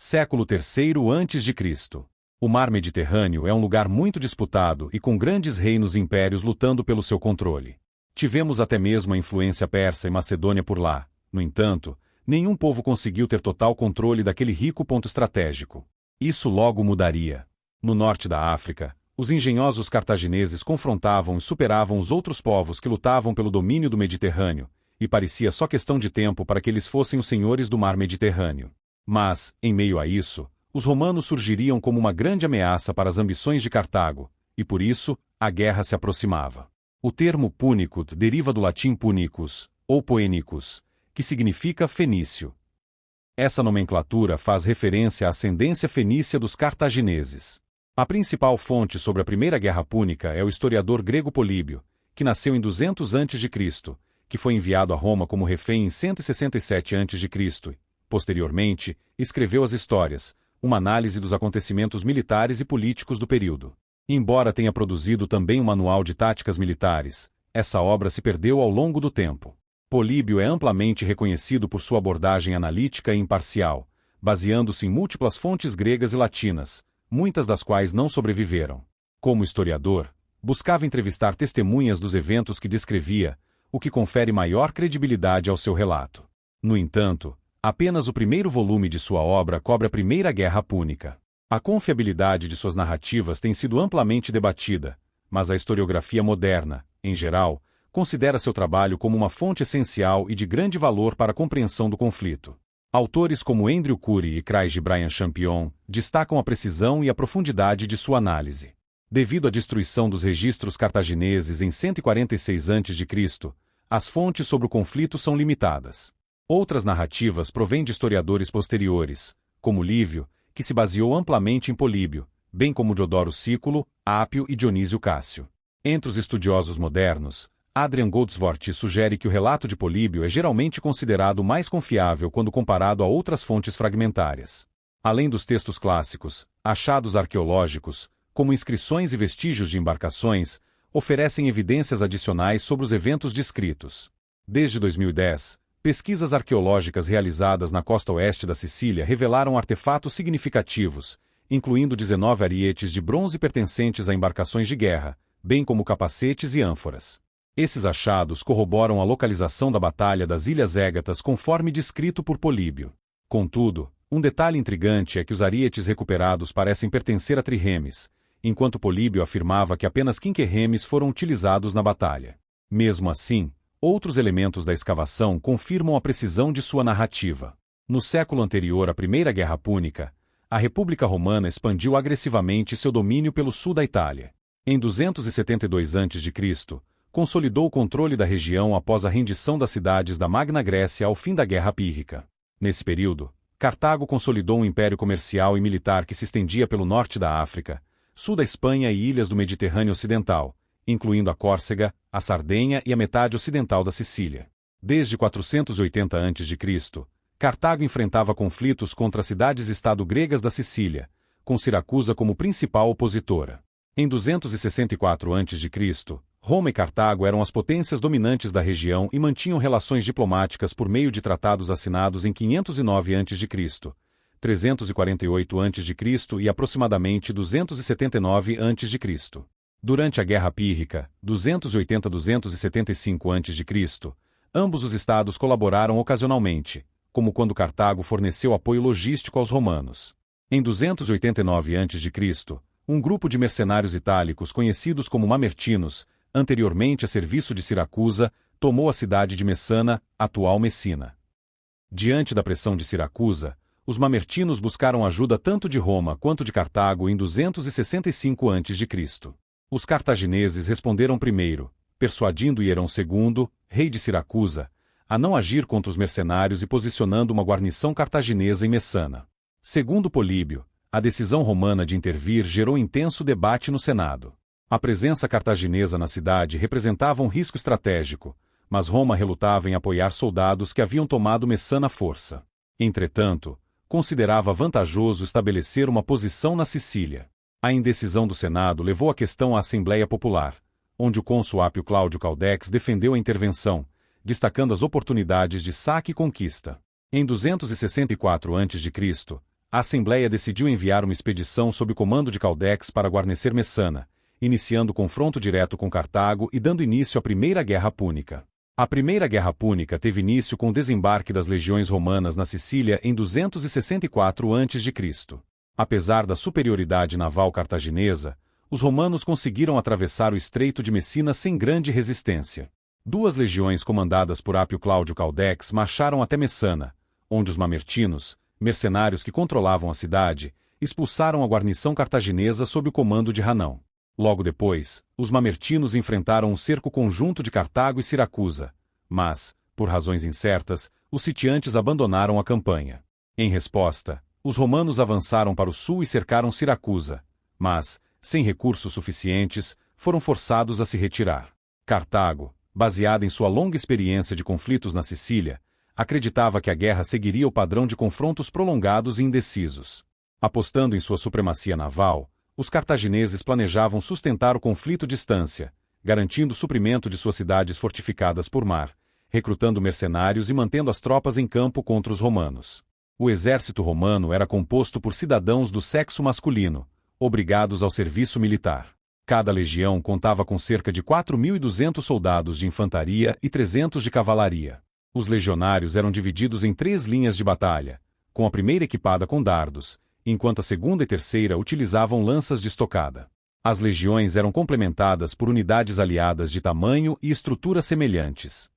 Século III a.C. O mar Mediterrâneo é um lugar muito disputado e com grandes reinos e impérios lutando pelo seu controle. Tivemos até mesmo a influência persa e macedônia por lá. No entanto, nenhum povo conseguiu ter total controle daquele rico ponto estratégico. Isso logo mudaria. No norte da África, os engenhosos cartagineses confrontavam e superavam os outros povos que lutavam pelo domínio do Mediterrâneo, e parecia só questão de tempo para que eles fossem os senhores do mar Mediterrâneo. Mas, em meio a isso, os romanos surgiriam como uma grande ameaça para as ambições de Cartago, e por isso, a guerra se aproximava. O termo púnico deriva do latim punicus, ou poenicus, que significa fenício. Essa nomenclatura faz referência à ascendência fenícia dos cartagineses. A principal fonte sobre a Primeira Guerra Púnica é o historiador grego Políbio, que nasceu em 200 a.C., que foi enviado a Roma como refém em 167 a.C., posteriormente, escreveu as histórias, uma análise dos acontecimentos militares e políticos do período. Embora tenha produzido também um manual de táticas militares, essa obra se perdeu ao longo do tempo. Políbio é amplamente reconhecido por sua abordagem analítica e imparcial, baseando-se em múltiplas fontes gregas e latinas, muitas das quais não sobreviveram. Como historiador, buscava entrevistar testemunhas dos eventos que descrevia, o que confere maior credibilidade ao seu relato. No entanto, apenas o primeiro volume de sua obra cobre a Primeira Guerra Púnica. A confiabilidade de suas narrativas tem sido amplamente debatida, mas a historiografia moderna, em geral, considera seu trabalho como uma fonte essencial e de grande valor para a compreensão do conflito. Autores como Andrew Curry e Craig Bryan Champion destacam a precisão e a profundidade de sua análise. Devido à destruição dos registros cartagineses em 146 a.C., as fontes sobre o conflito são limitadas. Outras narrativas provêm de historiadores posteriores, como Lívio, que se baseou amplamente em Políbio, bem como Diodoro Sículo, Ápio e Dionísio Cássio. Entre os estudiosos modernos, Adrian Goldsworth sugere que o relato de Políbio é geralmente considerado mais confiável quando comparado a outras fontes fragmentárias. Além dos textos clássicos, achados arqueológicos, como inscrições e vestígios de embarcações, oferecem evidências adicionais sobre os eventos descritos. Desde 2010, pesquisas arqueológicas realizadas na costa oeste da Sicília revelaram artefatos significativos, incluindo 19 arietes de bronze pertencentes a embarcações de guerra, bem como capacetes e ânforas. Esses achados corroboram a localização da Batalha das Ilhas Égatas conforme descrito por Políbio. Contudo, um detalhe intrigante é que os arietes recuperados parecem pertencer a trirremes, enquanto Políbio afirmava que apenas quinquerremes foram utilizados na batalha. Mesmo assim, outros elementos da escavação confirmam a precisão de sua narrativa. No século anterior à Primeira Guerra Púnica, a República Romana expandiu agressivamente seu domínio pelo sul da Itália. Em 272 a.C., consolidou o controle da região após a rendição das cidades da Magna Grécia ao fim da Guerra Pírrica. Nesse período, Cartago consolidou um império comercial e militar que se estendia pelo norte da África, sul da Espanha e ilhas do Mediterrâneo Ocidental, incluindo a Córcega, a Sardenha e a metade ocidental da Sicília. Desde 480 a.C., Cartago enfrentava conflitos contra as cidades-estado gregas da Sicília, com Siracusa como principal opositora. Em 264 a.C., Roma e Cartago eram as potências dominantes da região e mantinham relações diplomáticas por meio de tratados assinados em 509 a.C., 348 a.C. e aproximadamente 279 a.C. Durante a Guerra Pírrica, 280-275 a.C., ambos os estados colaboraram ocasionalmente, como quando Cartago forneceu apoio logístico aos romanos. Em 289 a.C., um grupo de mercenários itálicos conhecidos como mamertinos, anteriormente a serviço de Siracusa, tomou a cidade de Messana, atual Messina. Diante da pressão de Siracusa, os mamertinos buscaram ajuda tanto de Roma quanto de Cartago em 265 a.C. Os cartagineses responderam primeiro, persuadindo Hierão II, rei de Siracusa, a não agir contra os mercenários e posicionando uma guarnição cartaginesa em Messana. Segundo Políbio, a decisão romana de intervir gerou intenso debate no Senado. A presença cartaginesa na cidade representava um risco estratégico, mas Roma relutava em apoiar soldados que haviam tomado Messana à força. Entretanto, considerava vantajoso estabelecer uma posição na Sicília. A indecisão do Senado levou a questão à Assembleia Popular, onde o cônsul Ápio Cláudio Caldex defendeu a intervenção, destacando as oportunidades de saque e conquista. Em 264 a.C., A Assembleia decidiu enviar uma expedição sob o comando de Caldex para guarnecer Messana, iniciando confronto direto com Cartago e dando início à Primeira Guerra Púnica. A Primeira Guerra Púnica teve início com o desembarque das legiões romanas na Sicília em 264 a.C. Apesar da superioridade naval cartaginesa, os romanos conseguiram atravessar o Estreito de Messina sem grande resistência. Duas legiões comandadas por Apio Cláudio Caldex marcharam até Messana, onde os mamertinos, mercenários que controlavam a cidade, expulsaram a guarnição cartaginesa sob o comando de Hanão. Logo depois, os mamertinos enfrentaram um cerco conjunto de Cartago e Siracusa, mas, por razões incertas, os sitiantes abandonaram a campanha. Em resposta, os romanos avançaram para o sul e cercaram Siracusa, mas, sem recursos suficientes, foram forçados a se retirar. Cartago, baseada em sua longa experiência de conflitos na Sicília, acreditava que a guerra seguiria o padrão de confrontos prolongados e indecisos. Apostando em sua supremacia naval, os cartagineses planejavam sustentar o conflito à distância, garantindo o suprimento de suas cidades fortificadas por mar, recrutando mercenários e mantendo as tropas em campo contra os romanos. O exército romano era composto por cidadãos do sexo masculino, obrigados ao serviço militar. Cada legião contava com cerca de 4.200 soldados de infantaria e 300 de cavalaria. Os legionários eram divididos em 3 linhas de batalha, com a primeira equipada com dardos, enquanto a segunda e terceira utilizavam lanças de estocada. As legiões eram complementadas por unidades aliadas de tamanho e estrutura semelhantes.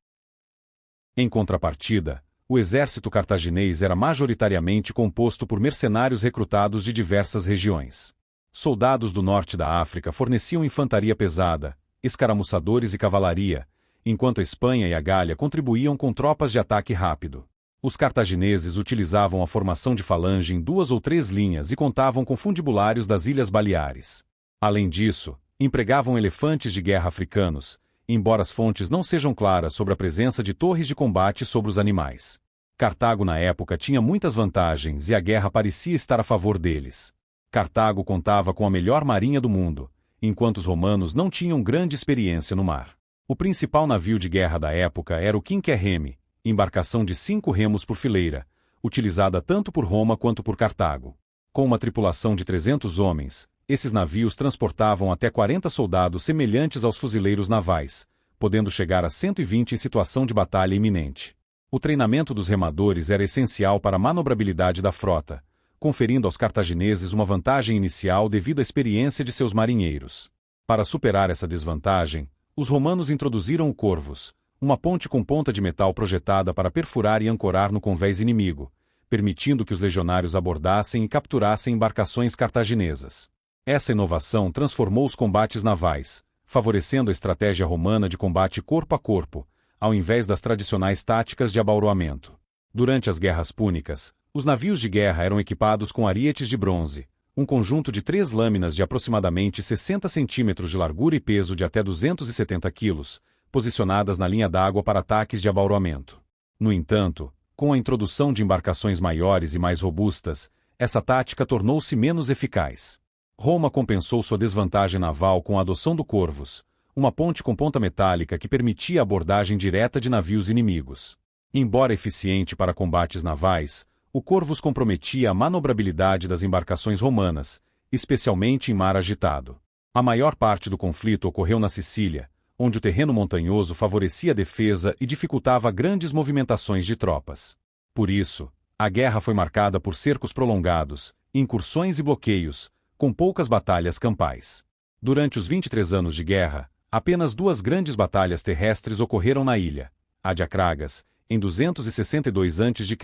Em contrapartida, o exército cartaginês era majoritariamente composto por mercenários recrutados de diversas regiões. Soldados do norte da África forneciam infantaria pesada, escaramuçadores e cavalaria, enquanto a Espanha e a Gália contribuíam com tropas de ataque rápido. Os cartagineses utilizavam a formação de falange em 2 ou 3 linhas e contavam com fundibulários das Ilhas Baleares. Além disso, empregavam elefantes de guerra africanos, embora as fontes não sejam claras sobre a presença de torres de combate sobre os animais. Cartago na época tinha muitas vantagens e a guerra parecia estar a favor deles. Cartago contava com a melhor marinha do mundo, enquanto os romanos não tinham grande experiência no mar. O principal navio de guerra da época era o quinquerreme, embarcação de 5 remos por fileira, utilizada tanto por Roma quanto por Cartago. Com uma tripulação de 300 homens, esses navios transportavam até 40 soldados semelhantes aos fuzileiros navais, podendo chegar a 120 em situação de batalha iminente. O treinamento dos remadores era essencial para a manobrabilidade da frota, conferindo aos cartagineses uma vantagem inicial devido à experiência de seus marinheiros. Para superar essa desvantagem, os romanos introduziram o corvus, uma ponte com ponta de metal projetada para perfurar e ancorar no convés inimigo, permitindo que os legionários abordassem e capturassem embarcações cartaginesas. Essa inovação transformou os combates navais, favorecendo a estratégia romana de combate corpo a corpo, ao invés das tradicionais táticas de abauroamento. Durante as guerras púnicas, os navios de guerra eram equipados com arietes de bronze, um conjunto de 3 lâminas de aproximadamente 60 centímetros de largura e peso de até 270 quilos, posicionadas na linha d'água para ataques de abauroamento. No entanto, com a introdução de embarcações maiores e mais robustas, essa tática tornou-se menos eficaz. Roma compensou sua desvantagem naval com a adoção do corvus, uma ponte com ponta metálica que permitia a abordagem direta de navios inimigos. Embora eficiente para combates navais, o corvus comprometia a manobrabilidade das embarcações romanas, especialmente em mar agitado. A maior parte do conflito ocorreu na Sicília, onde o terreno montanhoso favorecia a defesa e dificultava grandes movimentações de tropas. Por isso, a guerra foi marcada por cercos prolongados, incursões e bloqueios, com poucas batalhas campais. Durante os 23 anos de guerra, apenas 2 grandes batalhas terrestres ocorreram na ilha, a de Acragas, em 262 a.C.,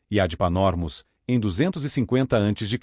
e a de Panormus, em 250 a.C.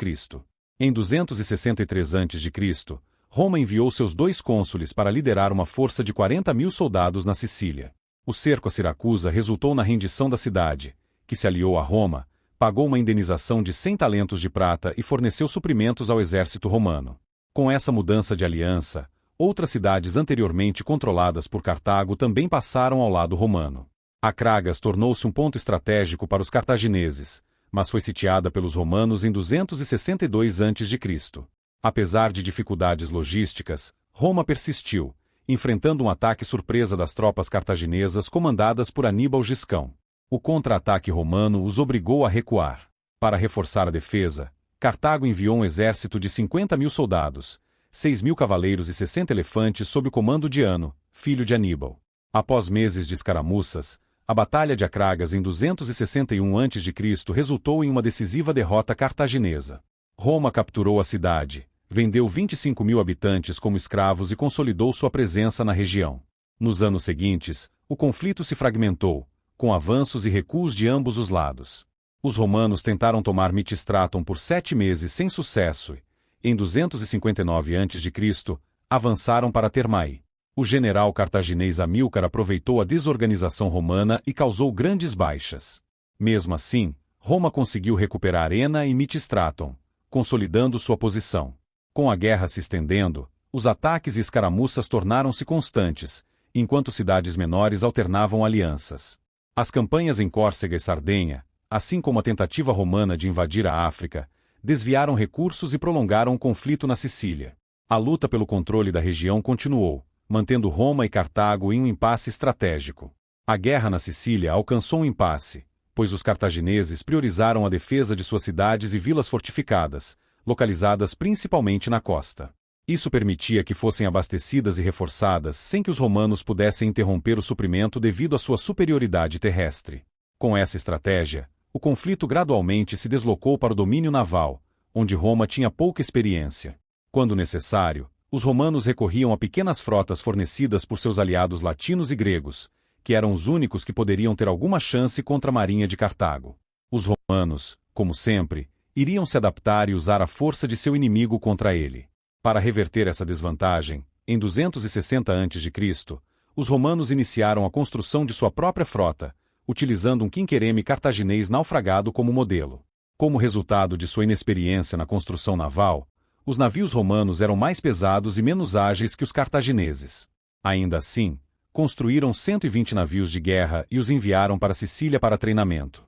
Em 263 a.C., Roma enviou seus 2 cônsules para liderar uma força de 40.000 soldados na Sicília. O cerco a Siracusa resultou na rendição da cidade, que se aliou a Roma, pagou uma indenização de 100 talentos de prata e forneceu suprimentos ao exército romano. Com essa mudança de aliança, outras cidades anteriormente controladas por Cartago também passaram ao lado romano. Acragas tornou-se um ponto estratégico para os cartagineses, mas foi sitiada pelos romanos em 262 a.C. Apesar de dificuldades logísticas, Roma persistiu, enfrentando um ataque surpresa das tropas cartaginesas comandadas por Aníbal Giscão. O contra-ataque romano os obrigou a recuar. Para reforçar a defesa, Cartago enviou um exército de 50.000 soldados, 6.000 cavaleiros e 60 elefantes sob o comando de Ano, filho de Aníbal. Após meses de escaramuças, a Batalha de Acragas em 261 a.C. resultou em uma decisiva derrota cartaginesa. Roma capturou a cidade, vendeu 25.000 habitantes como escravos e consolidou sua presença na região. Nos anos seguintes, o conflito se fragmentou, com avanços e recuos de ambos os lados. Os romanos tentaram tomar Mitistraton por 7 meses sem sucesso e, em 259 a.C., avançaram para Termai. O general cartaginês Amílcar aproveitou a desorganização romana e causou grandes baixas. Mesmo assim, Roma conseguiu recuperar Enna e Mitistraton, consolidando sua posição. Com a guerra se estendendo, os ataques e escaramuças tornaram-se constantes, enquanto cidades menores alternavam alianças. As campanhas em Córcega e Sardenha, assim como a tentativa romana de invadir a África, desviaram recursos e prolongaram o conflito na Sicília. A luta pelo controle da região continuou, mantendo Roma e Cartago em um impasse estratégico. A guerra na Sicília alcançou um impasse, pois os cartagineses priorizaram a defesa de suas cidades e vilas fortificadas, localizadas principalmente na costa. Isso permitia que fossem abastecidas e reforçadas sem que os romanos pudessem interromper o suprimento devido à sua superioridade terrestre. Com essa estratégia, o conflito gradualmente se deslocou para o domínio naval, onde Roma tinha pouca experiência. Quando necessário, os romanos recorriam a pequenas frotas fornecidas por seus aliados latinos e gregos, que eram os únicos que poderiam ter alguma chance contra a marinha de Cartago. Os romanos, como sempre, iriam se adaptar e usar a força de seu inimigo contra ele. Para reverter essa desvantagem, em 260 a.C., os romanos iniciaram a construção de sua própria frota, utilizando um quinquereme cartaginês naufragado como modelo. Como resultado de sua inexperiência na construção naval, os navios romanos eram mais pesados e menos ágeis que os cartagineses. Ainda assim, construíram 120 navios de guerra e os enviaram para Sicília para treinamento.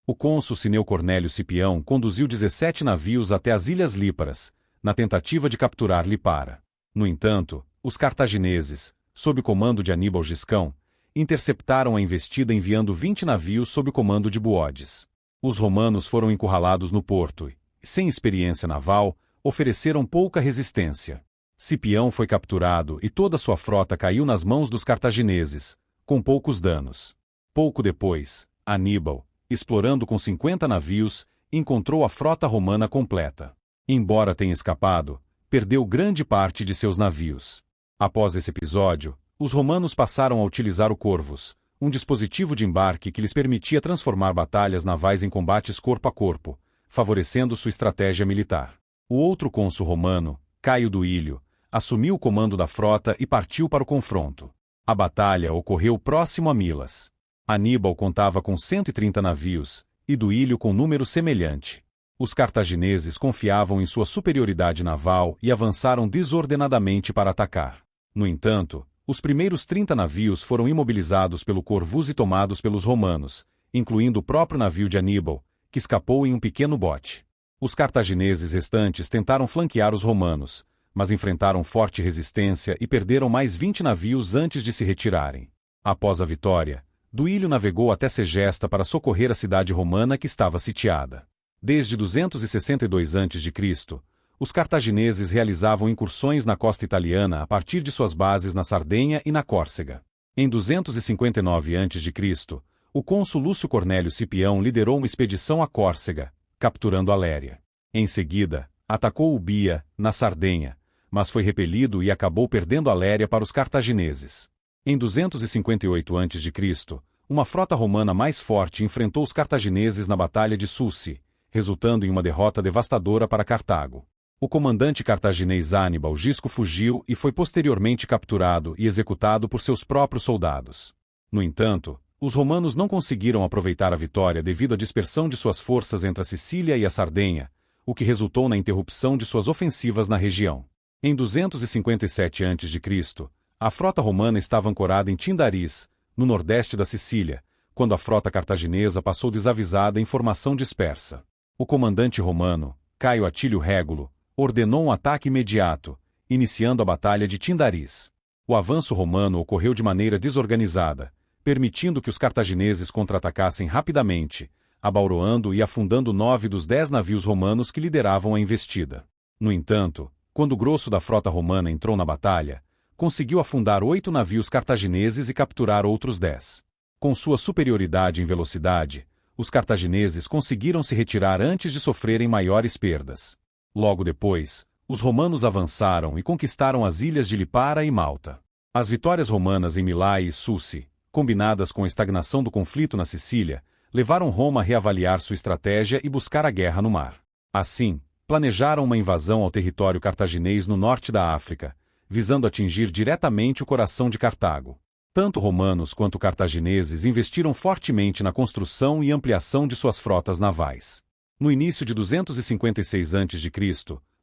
O cônsul Cineu Cornélio Cipião conduziu 17 navios até as Ilhas Líparas, na tentativa de capturar Lipara. No entanto, os cartagineses, sob o comando de Aníbal Giscão, interceptaram a investida enviando 20 navios sob o comando de Buodes. Os romanos foram encurralados no porto e, sem experiência naval, ofereceram pouca resistência. Cipião foi capturado e toda sua frota caiu nas mãos dos cartagineses, com poucos danos. Pouco depois, Aníbal, explorando com 50 navios, encontrou a frota romana completa. Embora tenha escapado, perdeu grande parte de seus navios. Após esse episódio, os romanos passaram a utilizar o Corvus, um dispositivo de embarque que lhes permitia transformar batalhas navais em combates corpo a corpo, favorecendo sua estratégia militar. O outro cônsul romano, Caio Duílio, assumiu o comando da frota e partiu para o confronto. A batalha ocorreu próximo a Milas. Aníbal contava com 130 navios, e Duílio com número semelhante. Os cartagineses confiavam em sua superioridade naval e avançaram desordenadamente para atacar. No entanto, os primeiros 30 navios foram imobilizados pelo Corvus e tomados pelos romanos, incluindo o próprio navio de Aníbal, que escapou em um pequeno bote. Os cartagineses restantes tentaram flanquear os romanos, mas enfrentaram forte resistência e perderam mais 20 navios antes de se retirarem. Após a vitória, Duílio navegou até Segesta para socorrer a cidade romana que estava sitiada. Desde 262 a.C., os cartagineses realizavam incursões na costa italiana a partir de suas bases na Sardenha e na Córcega. Em 259 a.C., o cônsul Lúcio Cornélio Cipião liderou uma expedição à Córcega, capturando Aléria. Em seguida, atacou Ubia, na Sardenha, mas foi repelido e acabou perdendo Aléria para os cartagineses. Em 258 a.C., uma frota romana mais forte enfrentou os cartagineses na Batalha de Suci, resultando em uma derrota devastadora para Cartago. O comandante cartaginês Hannibal Gisco fugiu e foi posteriormente capturado e executado por seus próprios soldados. No entanto, os romanos não conseguiram aproveitar a vitória devido à dispersão de suas forças entre a Sicília e a Sardenha, o que resultou na interrupção de suas ofensivas na região. Em 257 a.C., a frota romana estava ancorada em Tindariz, no nordeste da Sicília, quando a frota cartaginesa passou desavisada em formação dispersa. O comandante romano, Caio Atílio Régulo, ordenou um ataque imediato, iniciando a Batalha de Tindariz. O avanço romano ocorreu de maneira desorganizada, permitindo que os cartagineses contra-atacassem rapidamente, abauroando e afundando 9 dos 10 navios romanos que lideravam a investida. No entanto, quando o grosso da frota romana entrou na batalha, conseguiu afundar 8 navios cartagineses e capturar outros 10. Com sua superioridade em velocidade, os cartagineses conseguiram se retirar antes de sofrerem maiores perdas. Logo depois, os romanos avançaram e conquistaram as ilhas de Lipara e Malta. As vitórias romanas em Milae e Susse, combinadas com a estagnação do conflito na Sicília, levaram Roma a reavaliar sua estratégia e buscar a guerra no mar. Assim, planejaram uma invasão ao território cartaginês no norte da África, visando atingir diretamente o coração de Cartago. Tanto romanos quanto cartagineses investiram fortemente na construção e ampliação de suas frotas navais. No início de 256 a.C.,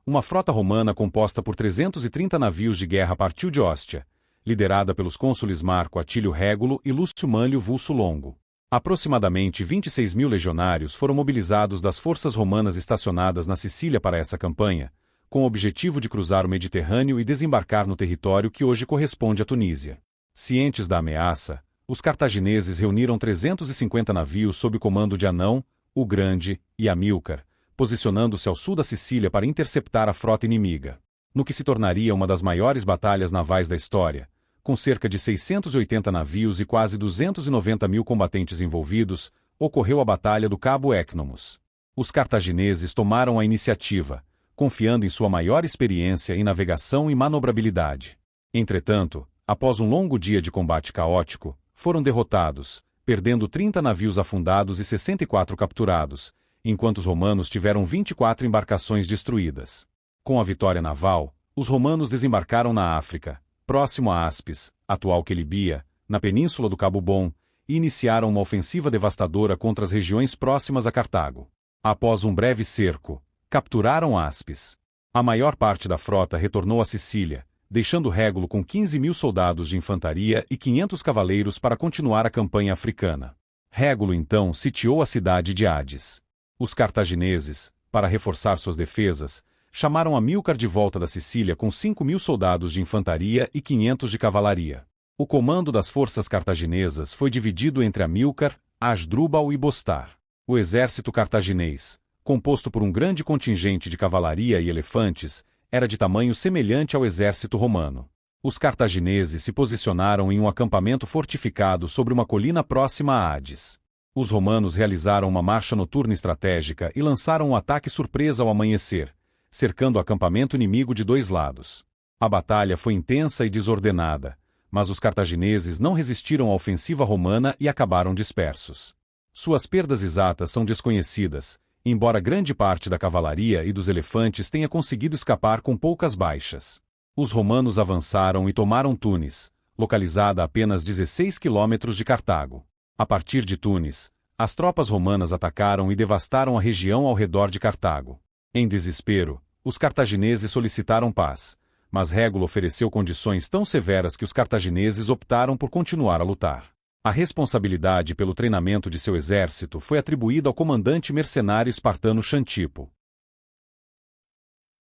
uma frota romana composta por 330 navios de guerra partiu de Ostia, liderada pelos cônsules Marco Atílio Régulo e Lúcio Mânlio Vulso Longo. Aproximadamente 26.000 legionários foram mobilizados das forças romanas estacionadas na Sicília para essa campanha, com o objetivo de cruzar o Mediterrâneo e desembarcar no território que hoje corresponde à Tunísia. Cientes da ameaça, os cartagineses reuniram 350 navios sob o comando de Anão, o Grande e Amílcar, posicionando-se ao sul da Sicília para interceptar a frota inimiga. No que se tornaria uma das maiores batalhas navais da história, com cerca de 680 navios e quase 290.000 combatentes envolvidos, ocorreu a Batalha do Cabo Ecnomus. Os cartagineses tomaram a iniciativa, confiando em sua maior experiência em navegação e manobrabilidade. Entretanto, após um longo dia de combate caótico, foram derrotados, perdendo 30 navios afundados e 64 capturados, enquanto os romanos tiveram 24 embarcações destruídas. Com a vitória naval, os romanos desembarcaram na África, próximo a Aspis, atual Quelibia, na península do Cabo Bom, e iniciaram uma ofensiva devastadora contra as regiões próximas a Cartago. Após um breve cerco, capturaram Aspis. A maior parte da frota retornou à Sicília, deixando Régulo com 15.000 soldados de infantaria e 500 cavaleiros para continuar a campanha africana. Régulo então sitiou a cidade de Hades. Os cartagineses, para reforçar suas defesas, chamaram Amílcar de volta da Sicília com 5.000 soldados de infantaria e 500 de cavalaria. O comando das forças cartaginesas foi dividido entre Amílcar, Asdrúbal e Bostar. O exército cartaginês, composto por um grande contingente de cavalaria e elefantes, era de tamanho semelhante ao exército romano. Os cartagineses se posicionaram em um acampamento fortificado sobre uma colina próxima a Hades. Os romanos realizaram uma marcha noturna estratégica e lançaram um ataque surpresa ao amanhecer, cercando o acampamento inimigo de 2 lados. A batalha foi intensa e desordenada, mas os cartagineses não resistiram à ofensiva romana e acabaram dispersos. Suas perdas exatas são desconhecidas, embora grande parte da cavalaria e dos elefantes tenha conseguido escapar com poucas baixas. Os romanos avançaram e tomaram Tunis, localizada a apenas 16 quilômetros de Cartago. A partir de Tunis, as tropas romanas atacaram e devastaram a região ao redor de Cartago. Em desespero, os cartagineses solicitaram paz, mas Régulo ofereceu condições tão severas que os cartagineses optaram por continuar a lutar. A responsabilidade pelo treinamento de seu exército foi atribuída ao comandante mercenário espartano Xantipo.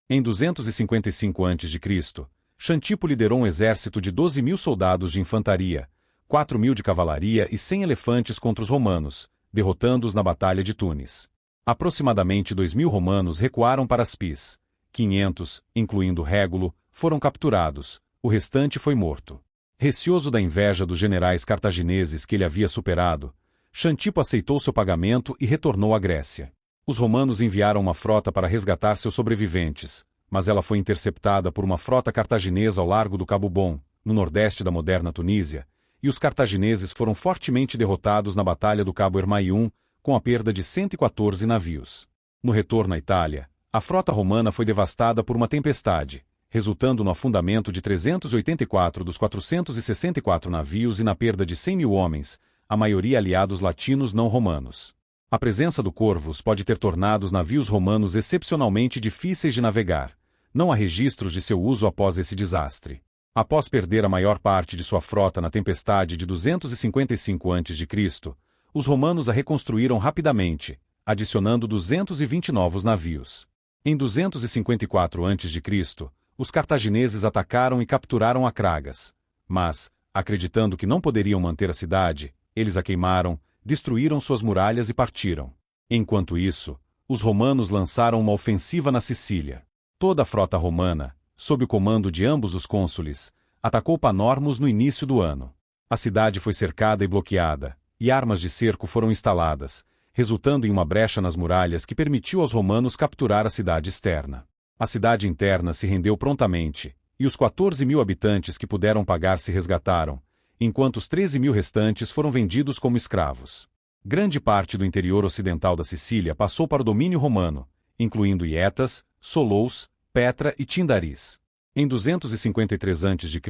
Em 255 a.C., Xantipo liderou um exército de 12.000 soldados de infantaria, 4.000 de cavalaria e 100 elefantes contra os romanos, derrotando-os na Batalha de Tunis. Aproximadamente 2.000 romanos recuaram para Aspis. 500, incluindo Régulo, foram capturados, o restante foi morto. Receoso da inveja dos generais cartagineses que ele havia superado, Xantipo aceitou seu pagamento e retornou à Grécia. Os romanos enviaram uma frota para resgatar seus sobreviventes, mas ela foi interceptada por uma frota cartaginesa ao largo do Cabo Bom, no nordeste da moderna Tunísia, e os cartagineses foram fortemente derrotados na Batalha do Cabo Ermaium, com a perda de 114 navios. No retorno à Itália, a frota romana foi devastada por uma tempestade, resultando no afundamento de 384 dos 464 navios e na perda de 100.000 homens, a maioria aliados latinos não romanos. A presença do Corvus pode ter tornado os navios romanos excepcionalmente difíceis de navegar. Não há registros de seu uso após esse desastre. Após perder a maior parte de sua frota na tempestade de 255 a.C., os romanos a reconstruíram rapidamente, adicionando 220 novos navios. Em 254 a.C., os cartagineses atacaram e capturaram Acragas. Mas, acreditando que não poderiam manter a cidade, eles a queimaram, destruíram suas muralhas e partiram. Enquanto isso, os romanos lançaram uma ofensiva na Sicília. Toda a frota romana, sob o comando de ambos os cônsules, atacou Panormus no início do ano. A cidade foi cercada e bloqueada, e armas de cerco foram instaladas, resultando em uma brecha nas muralhas que permitiu aos romanos capturar a cidade externa. A cidade interna se rendeu prontamente, e os 14.000 habitantes que puderam pagar se resgataram, enquanto os 13.000 restantes foram vendidos como escravos. Grande parte do interior ocidental da Sicília passou para o domínio romano, incluindo Ietas, Solous, Petra e Tindaris. Em 253 a.C.,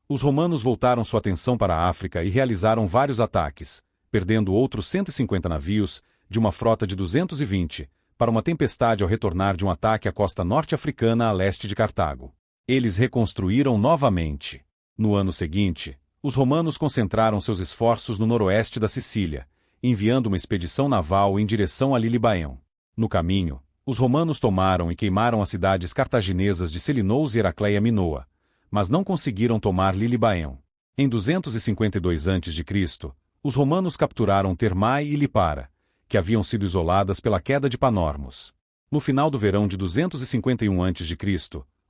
os romanos voltaram sua atenção para a África e realizaram vários ataques, perdendo outros 150 navios, de uma frota de 220, para uma tempestade ao retornar de um ataque à costa norte-africana a leste de Cartago. Eles reconstruíram novamente. No ano seguinte, os romanos concentraram seus esforços no noroeste da Sicília, enviando uma expedição naval em direção a Lilibaeum. No caminho, os romanos tomaram e queimaram as cidades cartaginesas de Selinous e Heracleia Minoa, mas não conseguiram tomar Lilibaeum. Em 252 a.C., os romanos capturaram Termai e Lipara, que haviam sido isoladas pela queda de Panormus. No final do verão de 251 a.C.,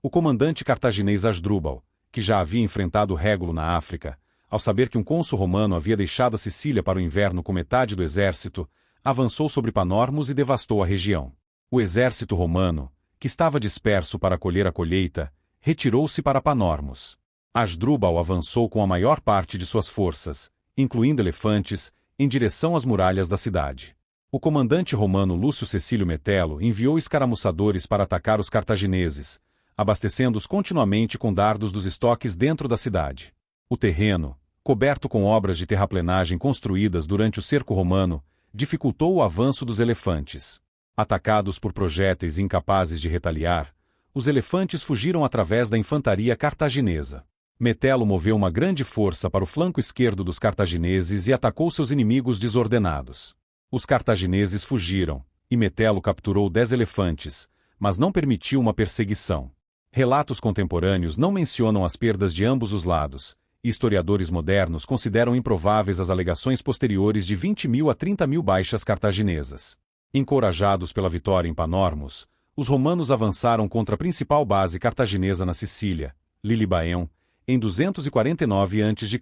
o comandante cartaginês Asdrúbal, que já havia enfrentado Régulo na África, ao saber que um cônsul romano havia deixado a Sicília para o inverno com metade do exército, avançou sobre Panormus e devastou a região. O exército romano, que estava disperso para colher a colheita, retirou-se para Panormus. Asdrúbal avançou com a maior parte de suas forças, incluindo elefantes, em direção às muralhas da cidade. O comandante romano Lúcio Cecílio Metelo enviou escaramuçadores para atacar os cartagineses, abastecendo-os continuamente com dardos dos estoques dentro da cidade. O terreno, coberto com obras de terraplenagem construídas durante o cerco romano, dificultou o avanço dos elefantes. Atacados por projéteis incapazes de retaliar, os elefantes fugiram através da infantaria cartaginesa. Metelo moveu uma grande força para o flanco esquerdo dos cartagineses e atacou seus inimigos desordenados. Os cartagineses fugiram, e Metelo capturou 10 elefantes, mas não permitiu uma perseguição. Relatos contemporâneos não mencionam as perdas de ambos os lados, e historiadores modernos consideram improváveis as alegações posteriores de 20.000 a 30.000 baixas cartaginesas. Encorajados pela vitória em Panormus, os romanos avançaram contra a principal base cartaginesa na Sicília, Lilibaeum, em 249 a.C.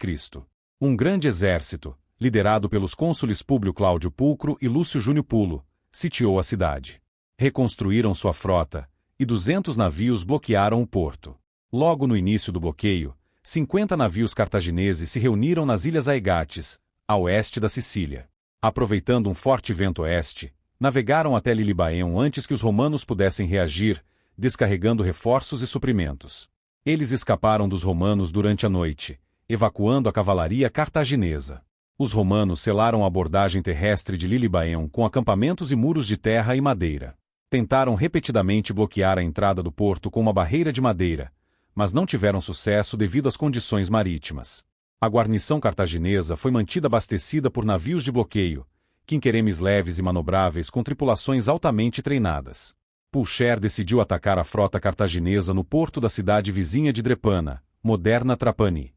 Um grande exército, liderado pelos cônsules Públio Cláudio Pulcro e Lúcio Júnio Pulo, sitiou a cidade. Reconstruíram sua frota, e 200 navios bloquearam o porto. Logo no início do bloqueio, 50 navios cartagineses se reuniram nas Ilhas Aegates, a oeste da Sicília. Aproveitando um forte vento oeste, navegaram até Lilibaeum antes que os romanos pudessem reagir, descarregando reforços e suprimentos. Eles escaparam dos romanos durante a noite, evacuando a cavalaria cartaginesa. Os romanos selaram a abordagem terrestre de Lilibaeum com acampamentos e muros de terra e madeira. Tentaram repetidamente bloquear a entrada do porto com uma barreira de madeira, mas não tiveram sucesso devido às condições marítimas. A guarnição cartaginesa foi mantida abastecida por navios de bloqueio, quinqueremes leves e manobráveis com tripulações altamente treinadas. Pulcher decidiu atacar a frota cartaginesa no porto da cidade vizinha de Drepana, moderna Trapani.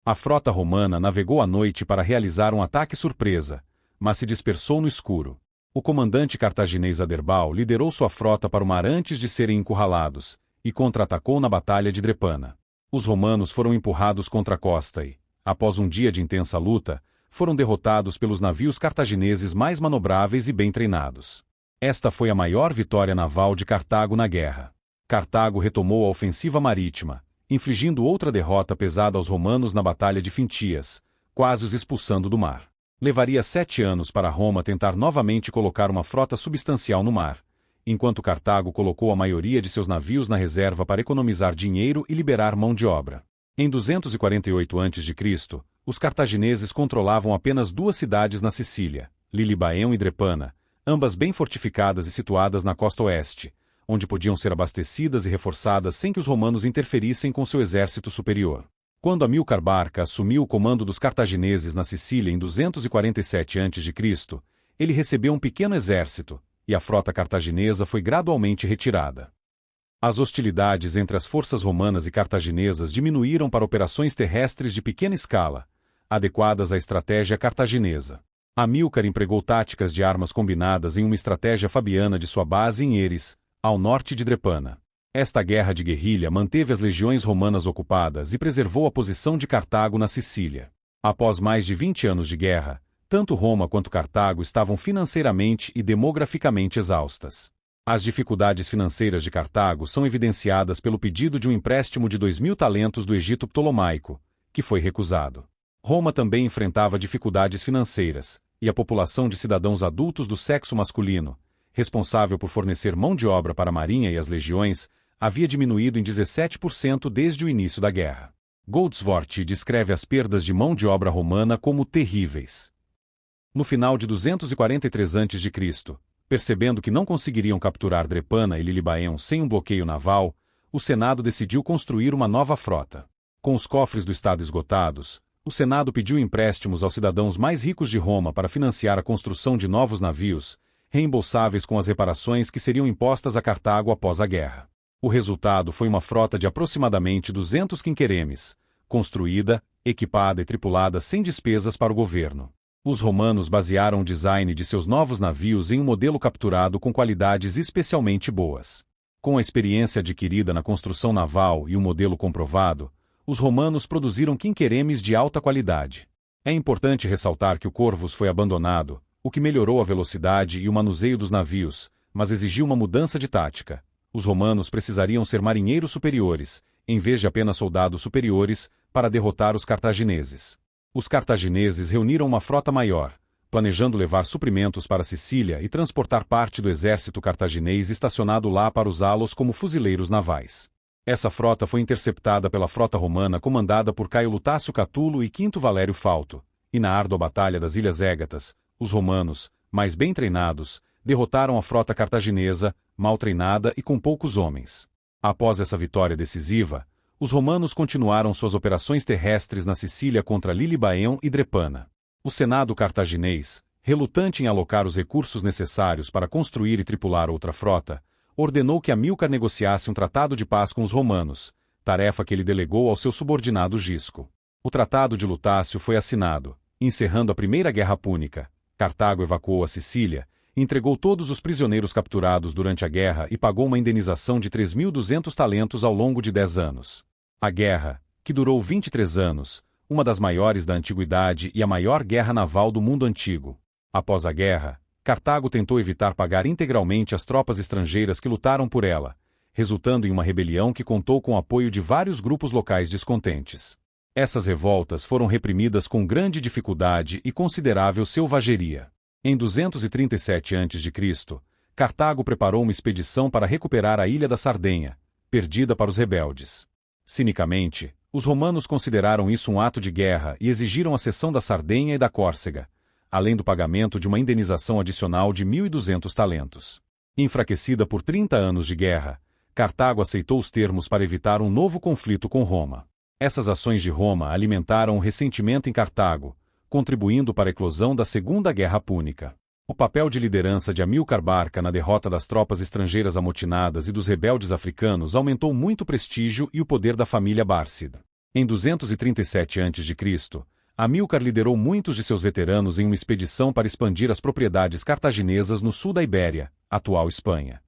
A frota romana navegou à noite para realizar um ataque surpresa, mas se dispersou no escuro. O comandante cartaginês Aderbal liderou sua frota para o mar antes de serem encurralados, e contra-atacou na Batalha de Drepana. Os romanos foram empurrados contra a costa e, após um dia de intensa luta, foram derrotados pelos navios cartagineses mais manobráveis e bem treinados. Esta foi a maior vitória naval de Cartago na guerra. Cartago retomou a ofensiva marítima, infligindo outra derrota pesada aos romanos na Batalha de Fintias, quase os expulsando do mar. Levaria 7 anos para Roma tentar novamente colocar uma frota substancial no mar, enquanto Cartago colocou a maioria de seus navios na reserva para economizar dinheiro e liberar mão de obra. Em 248 a.C., os cartagineses controlavam apenas 2 cidades na Sicília, Lilibaeum e Drepana, ambas bem fortificadas e situadas na costa oeste, onde podiam ser abastecidas e reforçadas sem que os romanos interferissem com seu exército superior. Quando Amílcar Barca assumiu o comando dos cartagineses na Sicília em 247 a.C., ele recebeu um pequeno exército, e a frota cartaginesa foi gradualmente retirada. As hostilidades entre as forças romanas e cartaginesas diminuíram para operações terrestres de pequena escala, adequadas à estratégia cartaginesa. Amílcar empregou táticas de armas combinadas em uma estratégia fabiana de sua base em Eris, ao norte de Drepana. Esta guerra de guerrilha manteve as legiões romanas ocupadas e preservou a posição de Cartago na Sicília. Após mais de 20 anos de guerra, tanto Roma quanto Cartago estavam financeiramente e demograficamente exaustas. As dificuldades financeiras de Cartago são evidenciadas pelo pedido de um empréstimo de 2.000 talentos do Egito Ptolomaico, que foi recusado. Roma também enfrentava dificuldades financeiras, e a população de cidadãos adultos do sexo masculino, responsável por fornecer mão de obra para a marinha e as legiões, havia diminuído em 17% desde o início da guerra. Goldsworth descreve as perdas de mão de obra romana como terríveis. No final de 243 a.C., percebendo que não conseguiriam capturar Drepana e Lilibaeum sem um bloqueio naval, o Senado decidiu construir uma nova frota. Com os cofres do Estado esgotados, o Senado pediu empréstimos aos cidadãos mais ricos de Roma para financiar a construção de novos navios, reembolsáveis com as reparações que seriam impostas a Cartago após a guerra. O resultado foi uma frota de aproximadamente 200 quinqueremes, construída, equipada e tripulada sem despesas para o governo. Os romanos basearam o design de seus novos navios em um modelo capturado com qualidades especialmente boas. Com a experiência adquirida na construção naval e o modelo comprovado, os romanos produziram quinqueremes de alta qualidade. É importante ressaltar que o Corvus foi abandonado, o que melhorou a velocidade e o manuseio dos navios, mas exigiu uma mudança de tática. Os romanos precisariam ser marinheiros superiores, em vez de apenas soldados superiores, para derrotar os cartagineses. Os cartagineses reuniram uma frota maior, planejando levar suprimentos para Sicília e transportar parte do exército cartaginês estacionado lá para usá-los como fuzileiros navais. Essa frota foi interceptada pela frota romana comandada por Caio Lutácio Catulo e Quinto Valério Falto, e na árdua batalha das Ilhas Égatas, os romanos, mais bem treinados, derrotaram a frota cartaginesa, mal treinada e com poucos homens. Após essa vitória decisiva, os romanos continuaram suas operações terrestres na Sicília contra Lilibaeum e Drepana. O Senado cartaginês, relutante em alocar os recursos necessários para construir e tripular outra frota, ordenou que Amílcar negociasse um tratado de paz com os romanos, tarefa que ele delegou ao seu subordinado Gisco. O Tratado de Lutácio foi assinado, encerrando a Primeira Guerra Púnica. Cartago evacuou a Sicília, entregou todos os prisioneiros capturados durante a guerra e pagou uma indenização de 3.200 talentos ao longo de 10 anos. A guerra, que durou 23 anos, uma das maiores da antiguidade e a maior guerra naval do mundo antigo. Após a guerra, Cartago tentou evitar pagar integralmente as tropas estrangeiras que lutaram por ela, resultando em uma rebelião que contou com o apoio de vários grupos locais descontentes. Essas revoltas foram reprimidas com grande dificuldade e considerável selvageria. Em 237 a.C., Cartago preparou uma expedição para recuperar a ilha da Sardenha, perdida para os rebeldes. Cinicamente, os romanos consideraram isso um ato de guerra e exigiram a cessão da Sardenha e da Córcega, além do pagamento de uma indenização adicional de 1.200 talentos. Enfraquecida por 30 anos de guerra, Cartago aceitou os termos para evitar um novo conflito com Roma. Essas ações de Roma alimentaram o ressentimento em Cartago, contribuindo para a eclosão da Segunda Guerra Púnica. O papel de liderança de Amílcar Barca na derrota das tropas estrangeiras amotinadas e dos rebeldes africanos aumentou muito o prestígio e o poder da família Bárcida. Em 237 a.C., Amílcar liderou muitos de seus veteranos em uma expedição para expandir as propriedades cartaginesas no sul da Ibéria, atual Espanha.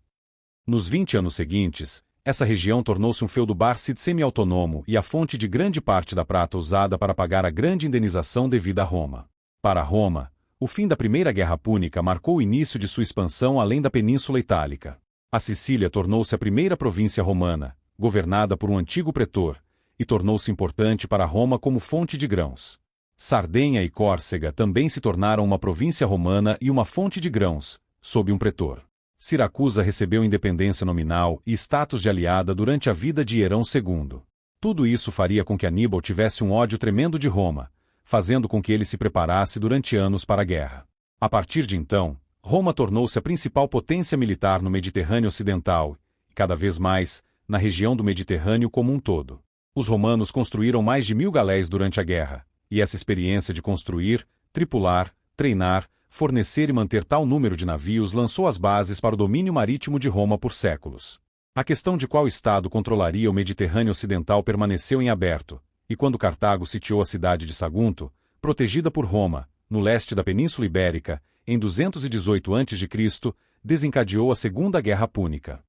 Nos 20 anos seguintes, essa região tornou-se um feudo bárcida semi-autônomo e a fonte de grande parte da prata usada para pagar a grande indenização devida a Roma. Para Roma, o fim da Primeira Guerra Púnica marcou o início de sua expansão além da Península Itálica. A Sicília tornou-se a primeira província romana, governada por um antigo pretor, e tornou-se importante para Roma como fonte de grãos. Sardenha e Córcega também se tornaram uma província romana e uma fonte de grãos, sob um pretor. Siracusa recebeu independência nominal e status de aliada durante a vida de Hierão II. Tudo isso faria com que Aníbal tivesse um ódio tremendo de Roma, fazendo com que ele se preparasse durante anos para a guerra. A partir de então, Roma tornou-se a principal potência militar no Mediterrâneo Ocidental, e cada vez mais, na região do Mediterrâneo como um todo. Os romanos construíram mais de 1.000 galéis durante a guerra, e essa experiência de construir, tripular, treinar, fornecer e manter tal número de navios lançou as bases para o domínio marítimo de Roma por séculos. A questão de qual estado controlaria o Mediterrâneo Ocidental permaneceu em aberto, e quando Cartago sitiou a cidade de Sagunto, protegida por Roma, no leste da Península Ibérica, em 218 a.C., desencadeou a Segunda Guerra Púnica.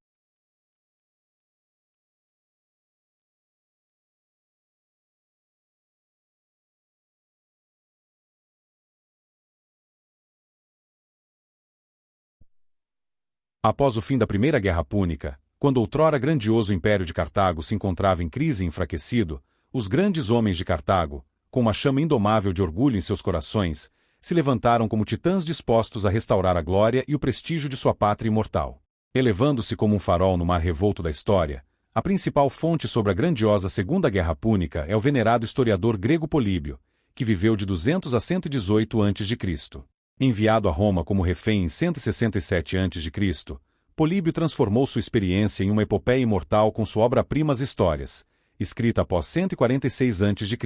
Após o fim da Primeira Guerra Púnica, quando outrora grandioso Império de Cartago se encontrava em crise e enfraquecido, os grandes homens de Cartago, com uma chama indomável de orgulho em seus corações, se levantaram como titãs dispostos a restaurar a glória e o prestígio de sua pátria imortal. Elevando-se como um farol no mar revolto da história, a principal fonte sobre a grandiosa Segunda Guerra Púnica é o venerado historiador grego Políbio, que viveu de 200 a 118 a.C. Enviado a Roma como refém em 167 a.C., Políbio transformou sua experiência em uma epopeia imortal com sua obra-prima As Histórias, escrita após 146 a.C.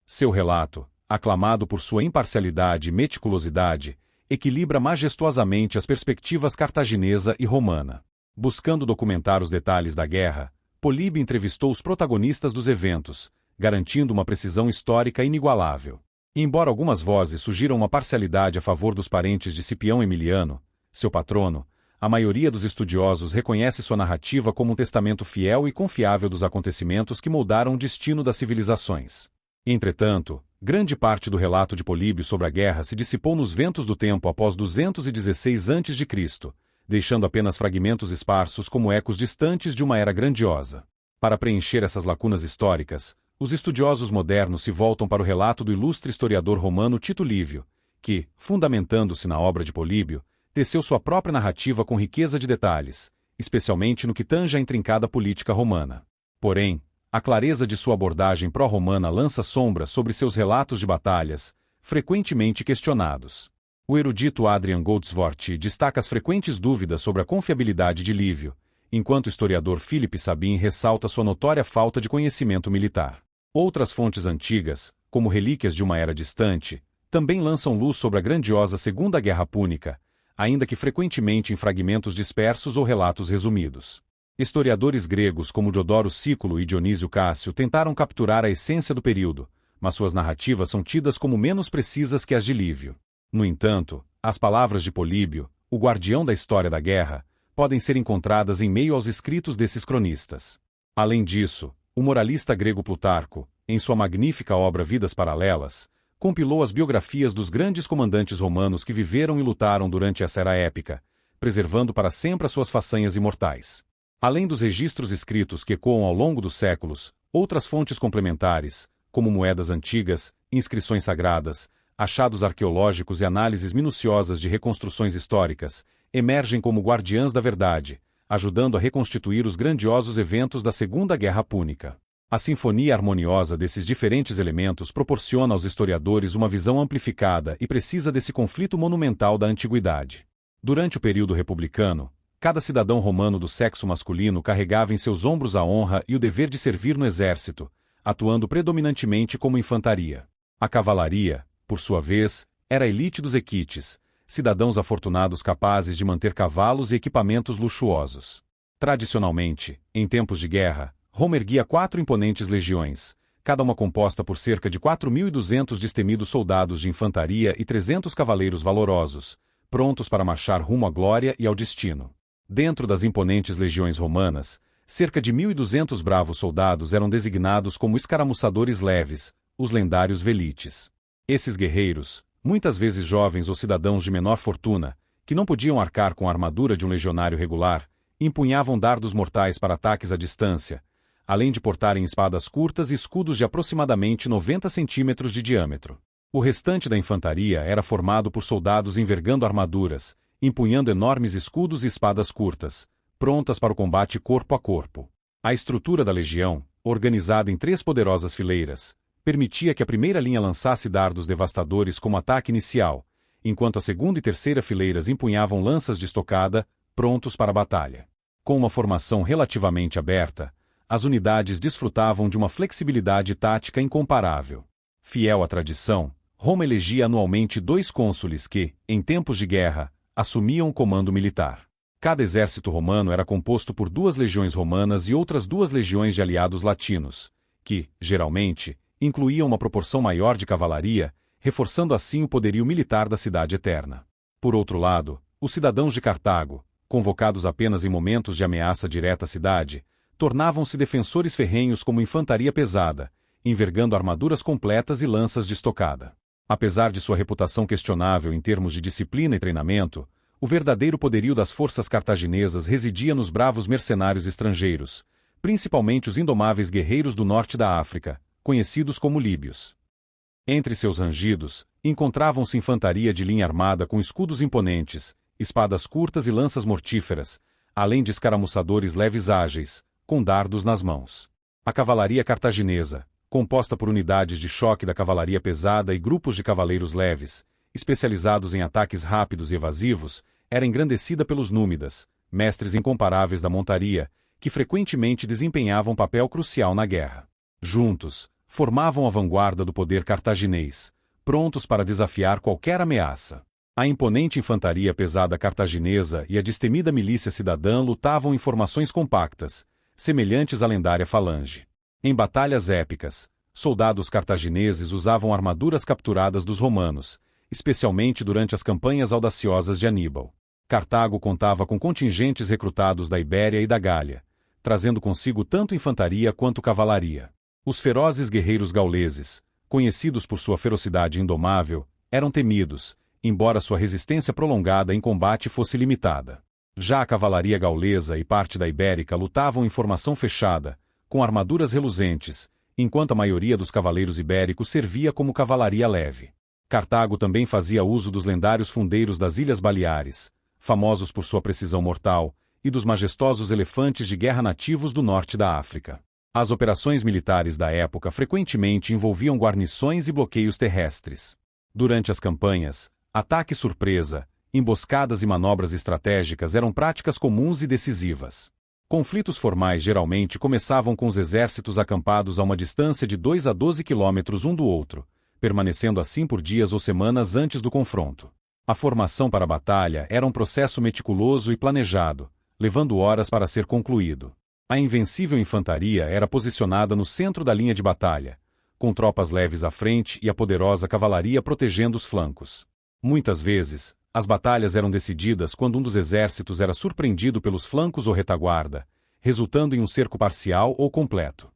Seu relato, aclamado por sua imparcialidade e meticulosidade, equilibra majestuosamente as perspectivas cartaginesa e romana. Buscando documentar os detalhes da guerra, Políbio entrevistou os protagonistas dos eventos, garantindo uma precisão histórica inigualável. Embora algumas vozes sugiram uma parcialidade a favor dos parentes de Cipião Emiliano, seu patrono, a maioria dos estudiosos reconhece sua narrativa como um testamento fiel e confiável dos acontecimentos que moldaram o destino das civilizações. Entretanto, grande parte do relato de Políbio sobre a guerra se dissipou nos ventos do tempo após 216 a.C., deixando apenas fragmentos esparsos como ecos distantes de uma era grandiosa. Para preencher essas lacunas históricas, os estudiosos modernos se voltam para o relato do ilustre historiador romano Tito Livio, que, fundamentando-se na obra de Políbio, teceu sua própria narrativa com riqueza de detalhes, especialmente no que tange à intrincada política romana. Porém, a clareza de sua abordagem pró-romana lança sombras sobre seus relatos de batalhas, frequentemente questionados. O erudito Adrian Goldsworthy destaca as frequentes dúvidas sobre a confiabilidade de Livio, enquanto o historiador Philippe Sabin ressalta sua notória falta de conhecimento militar. Outras fontes antigas, como relíquias de uma era distante, também lançam luz sobre a grandiosa Segunda Guerra Púnica, ainda que frequentemente em fragmentos dispersos ou relatos resumidos. Historiadores gregos como Diodoro Sículo e Dionísio Cássio tentaram capturar a essência do período, mas suas narrativas são tidas como menos precisas que as de Livio. No entanto, as palavras de Políbio, o guardião da história da guerra, podem ser encontradas em meio aos escritos desses cronistas. Além disso, o moralista grego Plutarco, em sua magnífica obra Vidas Paralelas, compilou as biografias dos grandes comandantes romanos que viveram e lutaram durante essa era épica, preservando para sempre as suas façanhas imortais. Além dos registros escritos que ecoam ao longo dos séculos, outras fontes complementares, como moedas antigas, inscrições sagradas, achados arqueológicos e análises minuciosas de reconstruções históricas, emergem como guardiãs da verdade, ajudando a reconstituir os grandiosos eventos da Segunda Guerra Púnica. A sinfonia harmoniosa desses diferentes elementos proporciona aos historiadores uma visão amplificada e precisa desse conflito monumental da antiguidade. Durante o período republicano, cada cidadão romano do sexo masculino carregava em seus ombros a honra e o dever de servir no exército, atuando predominantemente como infantaria. A cavalaria, por sua vez, era a elite dos equites, cidadãos afortunados capazes de manter cavalos e equipamentos luxuosos. Tradicionalmente, em tempos de guerra, Roma erguia 4 imponentes legiões, cada uma composta por cerca de 4.200 destemidos soldados de infantaria e 300 cavaleiros valorosos, prontos para marchar rumo à glória e ao destino. Dentro das imponentes legiões romanas, cerca de 1.200 bravos soldados eram designados como escaramuçadores leves, os lendários velites. Esses guerreiros, muitas vezes jovens ou cidadãos de menor fortuna, que não podiam arcar com a armadura de um legionário regular, empunhavam dardos mortais para ataques à distância, além de portarem espadas curtas e escudos de aproximadamente 90 centímetros de diâmetro. O restante da infantaria era formado por soldados envergando armaduras, empunhando enormes escudos e espadas curtas, prontas para o combate corpo a corpo. A estrutura da legião, organizada em 3 poderosas fileiras, permitia que a primeira linha lançasse dardos devastadores como ataque inicial, enquanto a segunda e terceira fileiras empunhavam lanças de estocada, prontos para a batalha. Com uma formação relativamente aberta, as unidades desfrutavam de uma flexibilidade tática incomparável. Fiel à tradição, Roma elegia anualmente 2 cônsules que, em tempos de guerra, assumiam o comando militar. Cada exército romano era composto por 2 legiões romanas e outras 2 legiões de aliados latinos, que, geralmente, incluíam uma proporção maior de cavalaria, reforçando assim o poderio militar da cidade eterna. Por outro lado, os cidadãos de Cartago, convocados apenas em momentos de ameaça direta à cidade, tornavam-se defensores ferrenhos como infantaria pesada, envergando armaduras completas e lanças de estocada. Apesar de sua reputação questionável em termos de disciplina e treinamento, o verdadeiro poderio das forças cartaginesas residia nos bravos mercenários estrangeiros, principalmente os indomáveis guerreiros do norte da África, conhecidos como líbios. Entre seus rangidos, encontravam-se infantaria de linha armada com escudos imponentes, espadas curtas e lanças mortíferas, além de escaramuçadores leves ágeis, com dardos nas mãos. A cavalaria cartaginesa, composta por unidades de choque da cavalaria pesada e grupos de cavaleiros leves, especializados em ataques rápidos e evasivos, era engrandecida pelos númidas, mestres incomparáveis da montaria, que frequentemente desempenhavam papel crucial na guerra. Juntos, formavam a vanguarda do poder cartaginês, prontos para desafiar qualquer ameaça. A imponente infantaria pesada cartaginesa e a destemida milícia cidadã lutavam em formações compactas, semelhantes à lendária falange. Em batalhas épicas, soldados cartagineses usavam armaduras capturadas dos romanos, especialmente durante as campanhas audaciosas de Aníbal. Cartago contava com contingentes recrutados da Ibéria e da Gália, trazendo consigo tanto infantaria quanto cavalaria. Os ferozes guerreiros gauleses, conhecidos por sua ferocidade indomável, eram temidos, embora sua resistência prolongada em combate fosse limitada. Já a cavalaria gaulesa e parte da ibérica lutavam em formação fechada, com armaduras reluzentes, enquanto a maioria dos cavaleiros ibéricos servia como cavalaria leve. Cartago também fazia uso dos lendários fundeiros das Ilhas Baleares, famosos por sua precisão mortal, e dos majestosos elefantes de guerra nativos do norte da África. As operações militares da época frequentemente envolviam guarnições e bloqueios terrestres. Durante as campanhas, ataque surpresa, emboscadas e manobras estratégicas eram práticas comuns e decisivas. Conflitos formais geralmente começavam com os exércitos acampados a uma distância de 2 a 12 quilômetros um do outro, permanecendo assim por dias ou semanas antes do confronto. A formação para a batalha era um processo meticuloso e planejado, levando horas para ser concluído. A invencível infantaria era posicionada no centro da linha de batalha, com tropas leves à frente e a poderosa cavalaria protegendo os flancos. Muitas vezes, as batalhas eram decididas quando um dos exércitos era surpreendido pelos flancos ou retaguarda, resultando em um cerco parcial ou completo.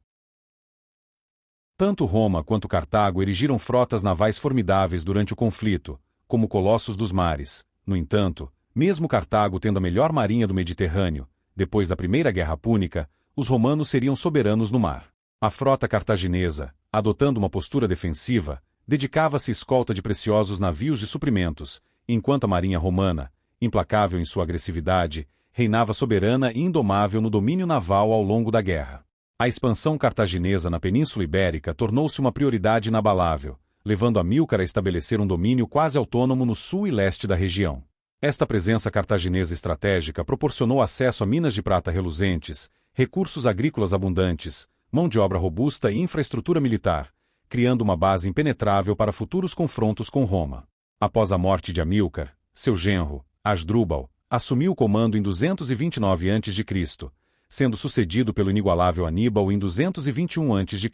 Tanto Roma quanto Cartago erigiram frotas navais formidáveis durante o conflito, como colossos dos mares. No entanto, mesmo Cartago tendo a melhor marinha do Mediterrâneo, depois da Primeira Guerra Púnica, os romanos seriam soberanos no mar. A frota cartaginesa, adotando uma postura defensiva, dedicava-se à escolta de preciosos navios de suprimentos, enquanto a marinha romana, implacável em sua agressividade, reinava soberana e indomável no domínio naval ao longo da guerra. A expansão cartaginesa na Península Ibérica tornou-se uma prioridade inabalável, levando Amílcar a estabelecer um domínio quase autônomo no sul e leste da região. Esta presença cartaginesa estratégica proporcionou acesso a minas de prata reluzentes, recursos agrícolas abundantes, mão de obra robusta e infraestrutura militar, criando uma base impenetrável para futuros confrontos com Roma. Após a morte de Amílcar, seu genro, Asdrúbal, assumiu o comando em 229 a.C., sendo sucedido pelo inigualável Aníbal em 221 a.C.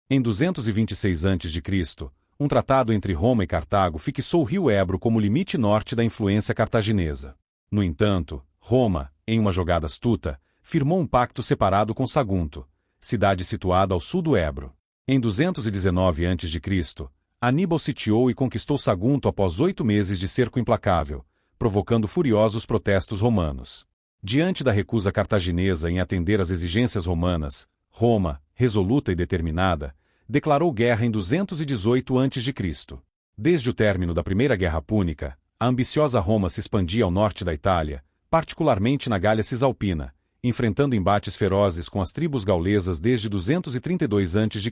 Em 226 a.C., um tratado entre Roma e Cartago fixou o rio Ebro como limite norte da influência cartaginesa. No entanto, Roma, em uma jogada astuta, firmou um pacto separado com Sagunto, cidade situada ao sul do Ebro. Em 219 a.C., Aníbal sitiou e conquistou Sagunto após 8 meses de cerco implacável, provocando furiosos protestos romanos. Diante da recusa cartaginesa em atender às exigências romanas, Roma, resoluta e determinada, declarou guerra em 218 a.C. Desde o término da Primeira Guerra Púnica, a ambiciosa Roma se expandia ao norte da Itália, particularmente na Gália Cisalpina, enfrentando embates ferozes com as tribos gaulesas desde 232 a.C.,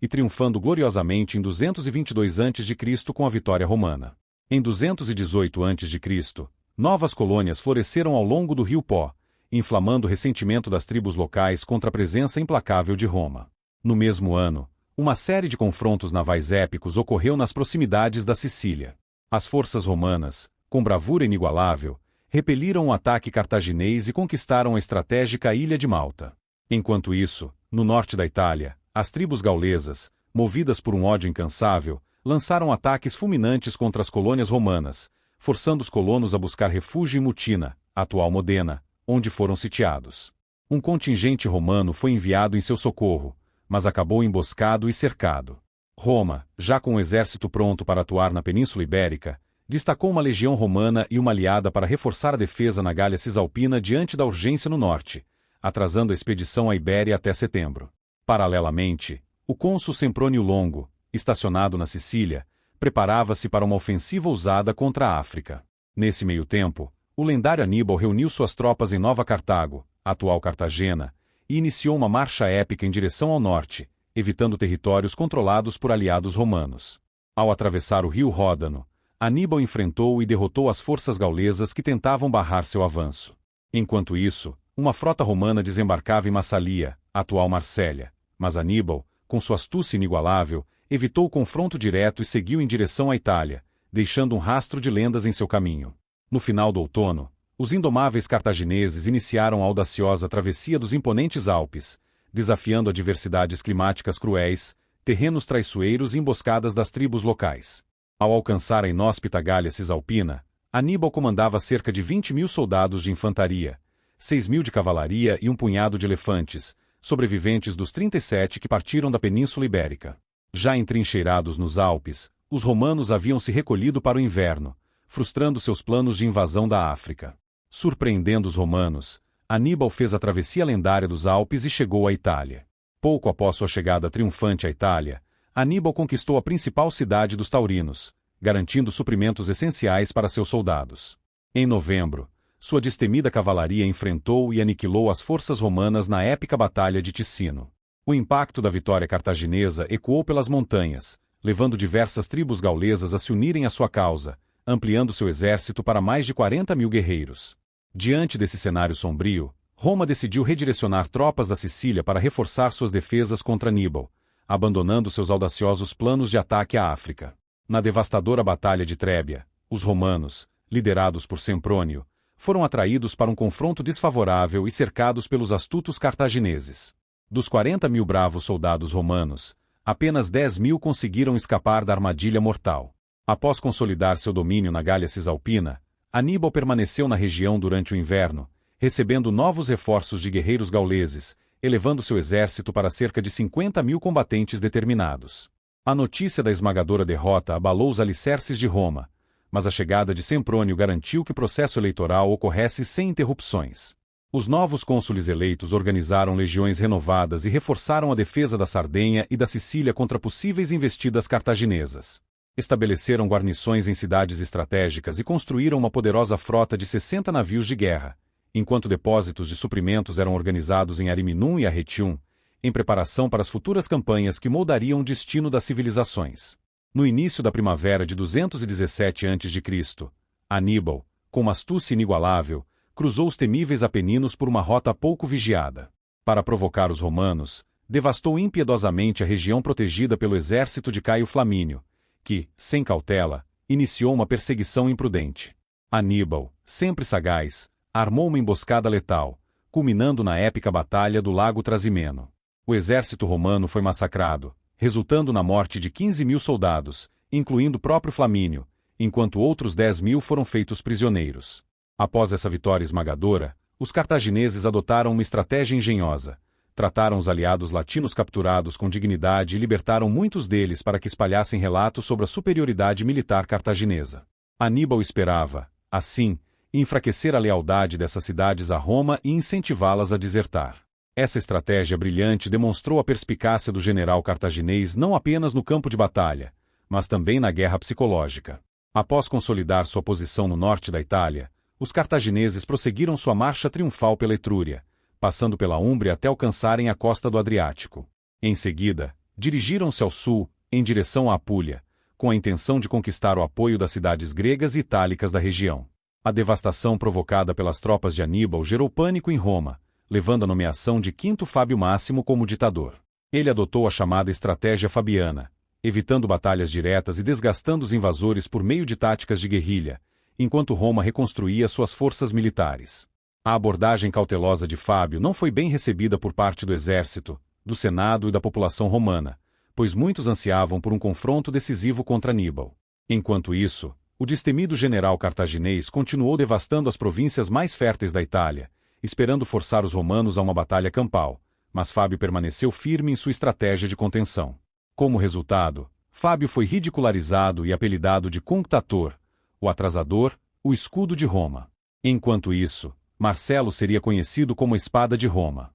e triunfando gloriosamente em 222 a.C. com a vitória romana. Em 218 a.C., novas colônias floresceram ao longo do rio Pó, inflamando o ressentimento das tribos locais contra a presença implacável de Roma. No mesmo ano, uma série de confrontos navais épicos ocorreu nas proximidades da Sicília. As forças romanas, com bravura inigualável, repeliram o ataque cartaginês e conquistaram a estratégica ilha de Malta. Enquanto isso, no norte da Itália, as tribos gaulesas, movidas por um ódio incansável, lançaram ataques fulminantes contra as colônias romanas, forçando os colonos a buscar refúgio em Mutina, atual Modena, onde foram sitiados. Um contingente romano foi enviado em seu socorro, mas acabou emboscado e cercado. Roma, já com um exército pronto para atuar na Península Ibérica, destacou uma legião romana e uma aliada para reforçar a defesa na Gália Cisalpina diante da urgência no norte, atrasando a expedição à Ibéria até setembro. Paralelamente, o cônsul Semprônio Longo, estacionado na Sicília, preparava-se para uma ofensiva ousada contra a África. Nesse meio tempo, o lendário Aníbal reuniu suas tropas em Nova Cartago, atual Cartagena, e iniciou uma marcha épica em direção ao norte, evitando territórios controlados por aliados romanos. Ao atravessar o rio Ródano, Aníbal enfrentou e derrotou as forças gaulesas que tentavam barrar seu avanço. Enquanto isso, uma frota romana desembarcava em Massalia, atual Marsella, mas Aníbal, com sua astúcia inigualável, evitou o confronto direto e seguiu em direção à Itália, deixando um rastro de lendas em seu caminho. No final do outono, os indomáveis cartagineses iniciaram a audaciosa travessia dos imponentes Alpes, desafiando adversidades climáticas cruéis, terrenos traiçoeiros e emboscadas das tribos locais. Ao alcançar a inóspita Gália Cisalpina, Aníbal comandava cerca de 20.000 soldados de infantaria, 6.000 de cavalaria e um punhado de elefantes, sobreviventes dos 37 que partiram da Península Ibérica. Já entrincheirados nos Alpes, os romanos haviam se recolhido para o inverno, frustrando seus planos de invasão da África. Surpreendendo os romanos, Aníbal fez a travessia lendária dos Alpes e chegou à Itália. Pouco após sua chegada triunfante à Itália, Aníbal conquistou a principal cidade dos taurinos, garantindo suprimentos essenciais para seus soldados. Em novembro, sua destemida cavalaria enfrentou e aniquilou as forças romanas na épica Batalha de Ticino. O impacto da vitória cartaginesa ecoou pelas montanhas, levando diversas tribos gaulesas a se unirem à sua causa, ampliando seu exército para mais de 40.000 guerreiros. Diante desse cenário sombrio, Roma decidiu redirecionar tropas da Sicília para reforçar suas defesas contra Aníbal, abandonando seus audaciosos planos de ataque à África. Na devastadora Batalha de Trébia, os romanos, liderados por Semprônio, foram atraídos para um confronto desfavorável e cercados pelos astutos cartagineses. Dos 40.000 bravos soldados romanos, apenas 10.000 conseguiram escapar da armadilha mortal. Após consolidar seu domínio na Gália Cisalpina, Aníbal permaneceu na região durante o inverno, recebendo novos reforços de guerreiros gauleses, elevando seu exército para cerca de 50.000 combatentes determinados. A notícia da esmagadora derrota abalou os alicerces de Roma, mas a chegada de Semprônio garantiu que o processo eleitoral ocorresse sem interrupções. Os novos cônsules eleitos organizaram legiões renovadas e reforçaram a defesa da Sardenha e da Sicília contra possíveis investidas cartaginesas. Estabeleceram guarnições em cidades estratégicas e construíram uma poderosa frota de 60 navios de guerra, enquanto depósitos de suprimentos eram organizados em Ariminum e Arretium, em preparação para as futuras campanhas que moldariam o destino das civilizações. No início da primavera de 217 a.C., Aníbal, com uma astúcia inigualável, cruzou os temíveis Apeninos por uma rota pouco vigiada. Para provocar os romanos, devastou impiedosamente a região protegida pelo exército de Caio Flamínio, que, sem cautela, iniciou uma perseguição imprudente. Aníbal, sempre sagaz, armou uma emboscada letal, culminando na épica Batalha do Lago Trasimeno. O exército romano foi massacrado, resultando na morte de 15.000 soldados, incluindo o próprio Flamínio, enquanto outros 10.000 foram feitos prisioneiros. Após essa vitória esmagadora, os cartagineses adotaram uma estratégia engenhosa. Trataram os aliados latinos capturados com dignidade e libertaram muitos deles para que espalhassem relatos sobre a superioridade militar cartaginesa. Aníbal esperava, assim, enfraquecer a lealdade dessas cidades a Roma e incentivá-las a desertar. Essa estratégia brilhante demonstrou a perspicácia do general cartaginês não apenas no campo de batalha, mas também na guerra psicológica. Após consolidar sua posição no norte da Itália, os cartagineses prosseguiram sua marcha triunfal pela Etrúria, passando pela Úmbria até alcançarem a costa do Adriático. Em seguida, dirigiram-se ao sul, em direção à Apúlia, com a intenção de conquistar o apoio das cidades gregas e itálicas da região. A devastação provocada pelas tropas de Aníbal gerou pânico em Roma, levando à nomeação de Quinto Fábio Máximo como ditador. Ele adotou a chamada estratégia fabiana, evitando batalhas diretas e desgastando os invasores por meio de táticas de guerrilha, enquanto Roma reconstruía suas forças militares. A abordagem cautelosa de Fábio não foi bem recebida por parte do exército, do Senado e da população romana, pois muitos ansiavam por um confronto decisivo contra Aníbal. Enquanto isso, o destemido general cartaginês continuou devastando as províncias mais férteis da Itália, esperando forçar os romanos a uma batalha campal, mas Fábio permaneceu firme em sua estratégia de contenção. Como resultado, Fábio foi ridicularizado e apelidado de Cunctator, o atrasador, o escudo de Roma. Enquanto isso, Marcelo seria conhecido como a Espada de Roma.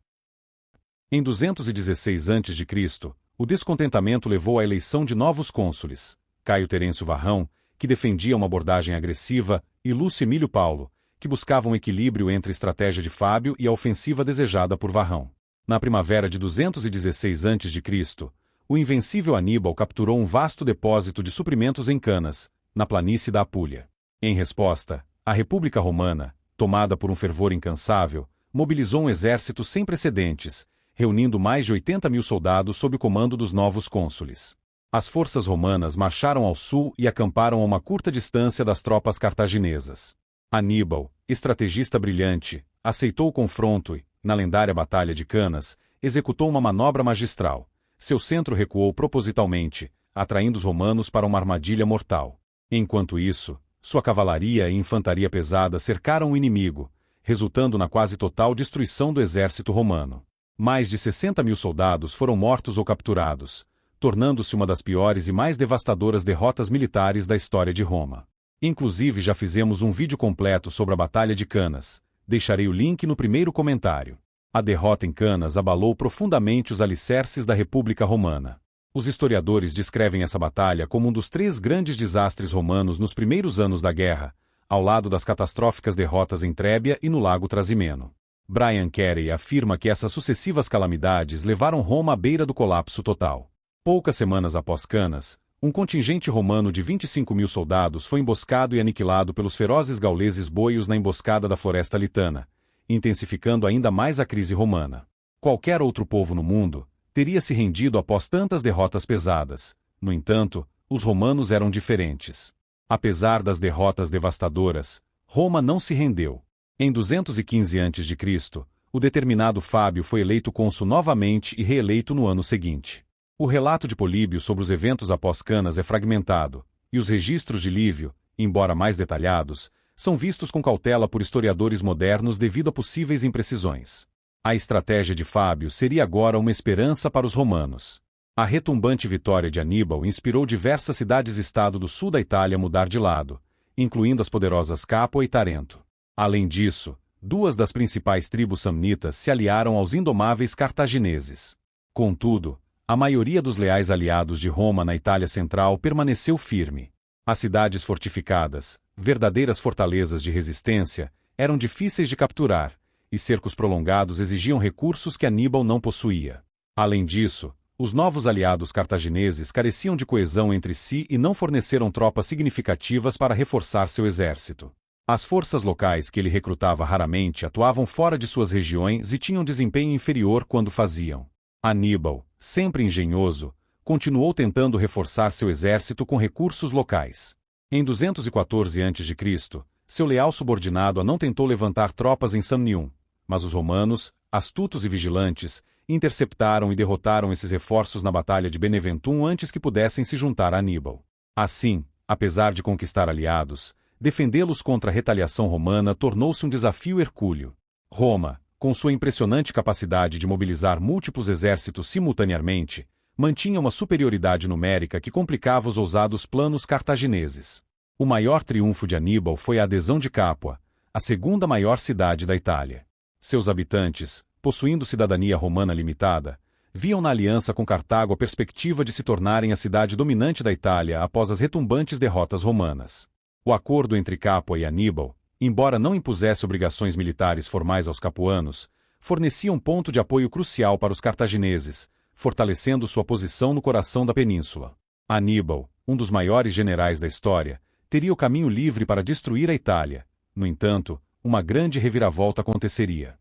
Em 216 a.C., o descontentamento levou à eleição de novos cônsules, Caio Terêncio Varrão, que defendia uma abordagem agressiva, e Lúcio Emílio Paulo, que buscava um equilíbrio entre a estratégia de Fábio e a ofensiva desejada por Varrão. Na primavera de 216 a.C., o invencível Aníbal capturou um vasto depósito de suprimentos em Canas, na planície da Apulia. Em resposta, a República Romana, tomada por um fervor incansável, mobilizou um exército sem precedentes, reunindo mais de 80.000 soldados sob o comando dos novos cônsules. As forças romanas marcharam ao sul e acamparam a uma curta distância das tropas cartaginesas. Aníbal, estrategista brilhante, aceitou o confronto e, na lendária Batalha de Canas, executou uma manobra magistral. Seu centro recuou propositalmente, atraindo os romanos para uma armadilha mortal. Enquanto isso, sua cavalaria e infantaria pesada cercaram o inimigo, resultando na quase total destruição do exército romano. Mais de 60.000 soldados foram mortos ou capturados, tornando-se uma das piores e mais devastadoras derrotas militares da história de Roma. Inclusive já fizemos um vídeo completo sobre a Batalha de Canas. Deixarei o link no primeiro comentário. A derrota em Canas abalou profundamente os alicerces da República Romana. Os historiadores descrevem essa batalha como um dos 3 grandes desastres romanos nos primeiros anos da guerra, ao lado das catastróficas derrotas em Trébia e no Lago Trasimeno. Brian Carey afirma que essas sucessivas calamidades levaram Roma à beira do colapso total. Poucas semanas após Canas, um contingente romano de 25.000 soldados foi emboscado e aniquilado pelos ferozes gauleses bôios na emboscada da Floresta Litana, intensificando ainda mais a crise romana. Qualquer outro povo no mundo teria se rendido após tantas derrotas pesadas. No entanto, os romanos eram diferentes. Apesar das derrotas devastadoras, Roma não se rendeu. Em 215 a.C., o determinado Fábio foi eleito cônsul novamente e reeleito no ano seguinte. O relato de Políbio sobre os eventos após Canas é fragmentado, e os registros de Lívio, embora mais detalhados, são vistos com cautela por historiadores modernos devido a possíveis imprecisões. A estratégia de Fábio seria agora uma esperança para os romanos. A retumbante vitória de Aníbal inspirou diversas cidades-estado do sul da Itália a mudar de lado, incluindo as poderosas Capua e Tarento. Além disso, 2 das principais tribos samnitas se aliaram aos indomáveis cartagineses. Contudo, a maioria dos leais aliados de Roma na Itália Central permaneceu firme. As cidades fortificadas, verdadeiras fortalezas de resistência, eram difíceis de capturar, e cercos prolongados exigiam recursos que Aníbal não possuía. Além disso, os novos aliados cartagineses careciam de coesão entre si e não forneceram tropas significativas para reforçar seu exército. As forças locais que ele recrutava raramente atuavam fora de suas regiões e tinham desempenho inferior quando faziam. Aníbal, sempre engenhoso, continuou tentando reforçar seu exército com recursos locais. Em 214 a.C., seu leal subordinado não tentou levantar tropas em Samnium, mas os romanos, astutos e vigilantes, interceptaram e derrotaram esses reforços na Batalha de Beneventum antes que pudessem se juntar a Aníbal. Assim, apesar de conquistar aliados, defendê-los contra a retaliação romana tornou-se um desafio hercúleo. Roma, com sua impressionante capacidade de mobilizar múltiplos exércitos simultaneamente, mantinha uma superioridade numérica que complicava os ousados planos cartagineses. O maior triunfo de Aníbal foi a adesão de Capua, a segunda maior cidade da Itália. Seus habitantes, possuindo cidadania romana limitada, viam na aliança com Cartago a perspectiva de se tornarem a cidade dominante da Itália após as retumbantes derrotas romanas. O acordo entre Capua e Aníbal, embora não impusesse obrigações militares formais aos capuanos, fornecia um ponto de apoio crucial para os cartagineses, fortalecendo sua posição no coração da península. Aníbal, um dos maiores generais da história, teria o caminho livre para destruir a Itália. No entanto, uma grande reviravolta aconteceria.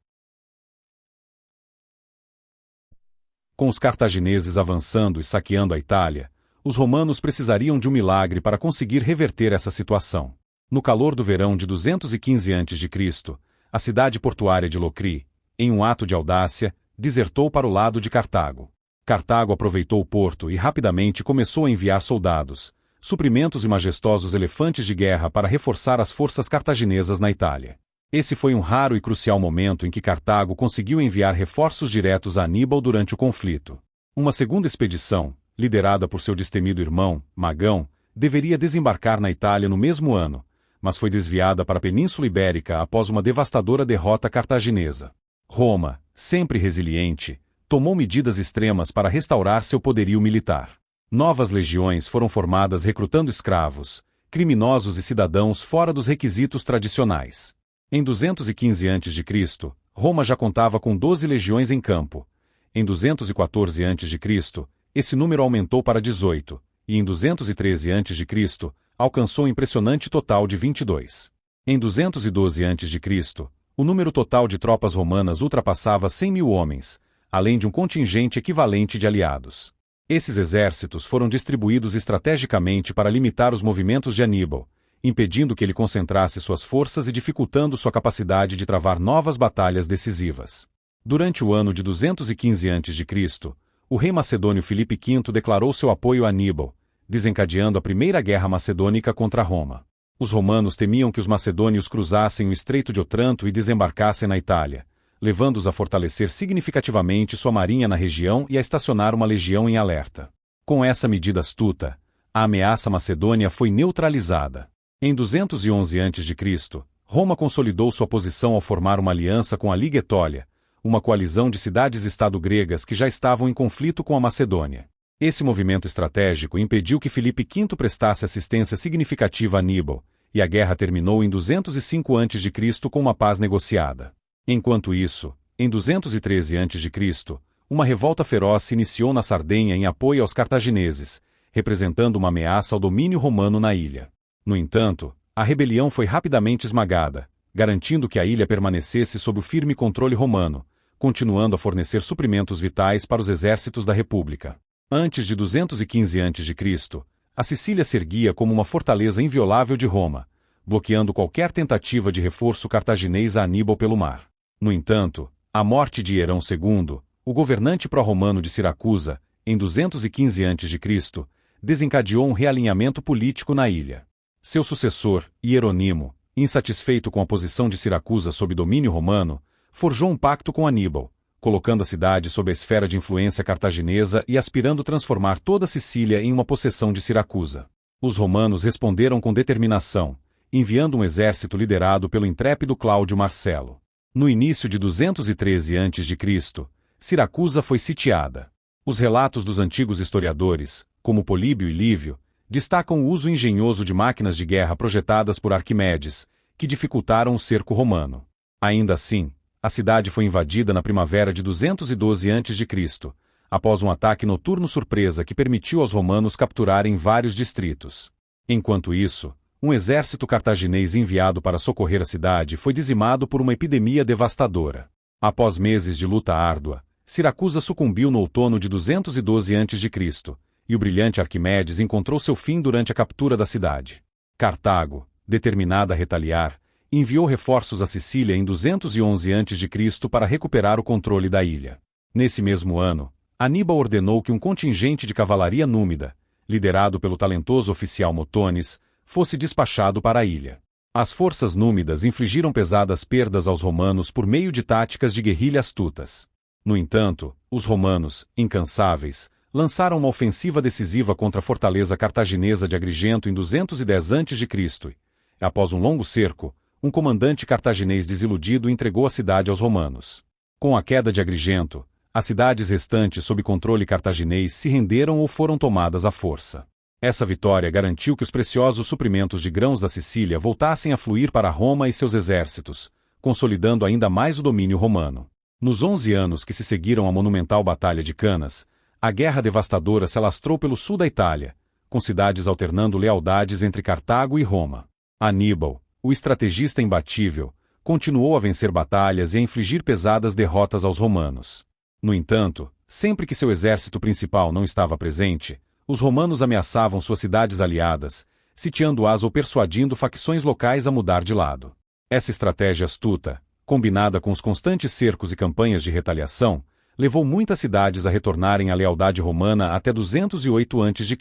Com os cartagineses avançando e saqueando a Itália, os romanos precisariam de um milagre para conseguir reverter essa situação. No calor do verão de 215 a.C., a cidade portuária de Locri, em um ato de audácia, desertou para o lado de Cartago. Cartago aproveitou o porto e rapidamente começou a enviar soldados, suprimentos e majestosos elefantes de guerra para reforçar as forças cartaginesas na Itália. Esse foi um raro e crucial momento em que Cartago conseguiu enviar reforços diretos a Aníbal durante o conflito. Uma segunda expedição, liderada por seu destemido irmão, Magão, deveria desembarcar na Itália no mesmo ano, mas foi desviada para a Península Ibérica após uma devastadora derrota cartaginesa. Roma, sempre resiliente, tomou medidas extremas para restaurar seu poderio militar. Novas legiões foram formadas recrutando escravos, criminosos e cidadãos fora dos requisitos tradicionais. Em 215 a.C., Roma já contava com 12 legiões em campo. Em 214 a.C., esse número aumentou para 18, e em 213 a.C., alcançou um impressionante total de 22. Em 212 a.C., o número total de tropas romanas ultrapassava 100.000 homens, além de um contingente equivalente de aliados. Esses exércitos foram distribuídos estrategicamente para limitar os movimentos de Aníbal, impedindo que ele concentrasse suas forças e dificultando sua capacidade de travar novas batalhas decisivas. Durante o ano de 215 a.C., o rei macedônio Filipe V declarou seu apoio a Aníbal, desencadeando a Primeira Guerra Macedônica contra Roma. Os romanos temiam que os macedônios cruzassem o Estreito de Otranto e desembarcassem na Itália, levando-os a fortalecer significativamente sua marinha na região e a estacionar uma legião em alerta. Com essa medida astuta, a ameaça macedônia foi neutralizada. Em 211 a.C., Roma consolidou sua posição ao formar uma aliança com a Liga Etólia, uma coalizão de cidades-estado gregas que já estavam em conflito com a Macedônia. Esse movimento estratégico impediu que Filipe V prestasse assistência significativa a Aníbal, e a guerra terminou em 205 a.C. com uma paz negociada. Enquanto isso, em 213 a.C., uma revolta feroz se iniciou na Sardenha em apoio aos cartagineses, representando uma ameaça ao domínio romano na ilha. No entanto, a rebelião foi rapidamente esmagada, garantindo que a ilha permanecesse sob o firme controle romano, continuando a fornecer suprimentos vitais para os exércitos da República. Antes de 215 a.C., a Sicília se erguia como uma fortaleza inviolável de Roma, bloqueando qualquer tentativa de reforço cartaginês a Aníbal pelo mar. No entanto, a morte de Hierão II, o governante pró-romano de Siracusa, em 215 a.C., desencadeou um realinhamento político na ilha. Seu sucessor, Hierônimo, insatisfeito com a posição de Siracusa sob domínio romano, forjou um pacto com Aníbal, colocando a cidade sob a esfera de influência cartaginesa e aspirando transformar toda a Sicília em uma possessão de Siracusa. Os romanos responderam com determinação, enviando um exército liderado pelo intrépido Cláudio Marcelo. No início de 213 a.C., Siracusa foi sitiada. Os relatos dos antigos historiadores, como Políbio e Lívio, destacam o uso engenhoso de máquinas de guerra projetadas por Arquimedes, que dificultaram o cerco romano. Ainda assim, a cidade foi invadida na primavera de 212 a.C., após um ataque noturno surpresa que permitiu aos romanos capturarem vários distritos. Enquanto isso, um exército cartaginês enviado para socorrer a cidade foi dizimado por uma epidemia devastadora. Após meses de luta árdua, Siracusa sucumbiu no outono de 212 a.C., e o brilhante Arquimedes encontrou seu fim durante a captura da cidade. Cartago, determinada a retaliar, enviou reforços à Sicília em 211 a.C. para recuperar o controle da ilha. Nesse mesmo ano, Aníbal ordenou que um contingente de cavalaria númida, liderado pelo talentoso oficial Motones, fosse despachado para a ilha. As forças númidas infligiram pesadas perdas aos romanos por meio de táticas de guerrilha astutas. No entanto, os romanos, incansáveis, lançaram uma ofensiva decisiva contra a fortaleza cartaginesa de Agrigento em 210 a.C. Após um longo cerco, um comandante cartaginês desiludido entregou a cidade aos romanos. Com a queda de Agrigento, as cidades restantes sob controle cartaginês se renderam ou foram tomadas à força. Essa vitória garantiu que os preciosos suprimentos de grãos da Sicília voltassem a fluir para Roma e seus exércitos, consolidando ainda mais o domínio romano. Nos 11 anos que se seguiram à monumental Batalha de Canas, a guerra devastadora se alastrou pelo sul da Itália, com cidades alternando lealdades entre Cartago e Roma. Aníbal, o estrategista imbatível, continuou a vencer batalhas e a infligir pesadas derrotas aos romanos. No entanto, sempre que seu exército principal não estava presente, os romanos ameaçavam suas cidades aliadas, sitiando-as ou persuadindo facções locais a mudar de lado. Essa estratégia astuta, combinada com os constantes cercos e campanhas de retaliação, levou muitas cidades a retornarem à lealdade romana até 208 a.C.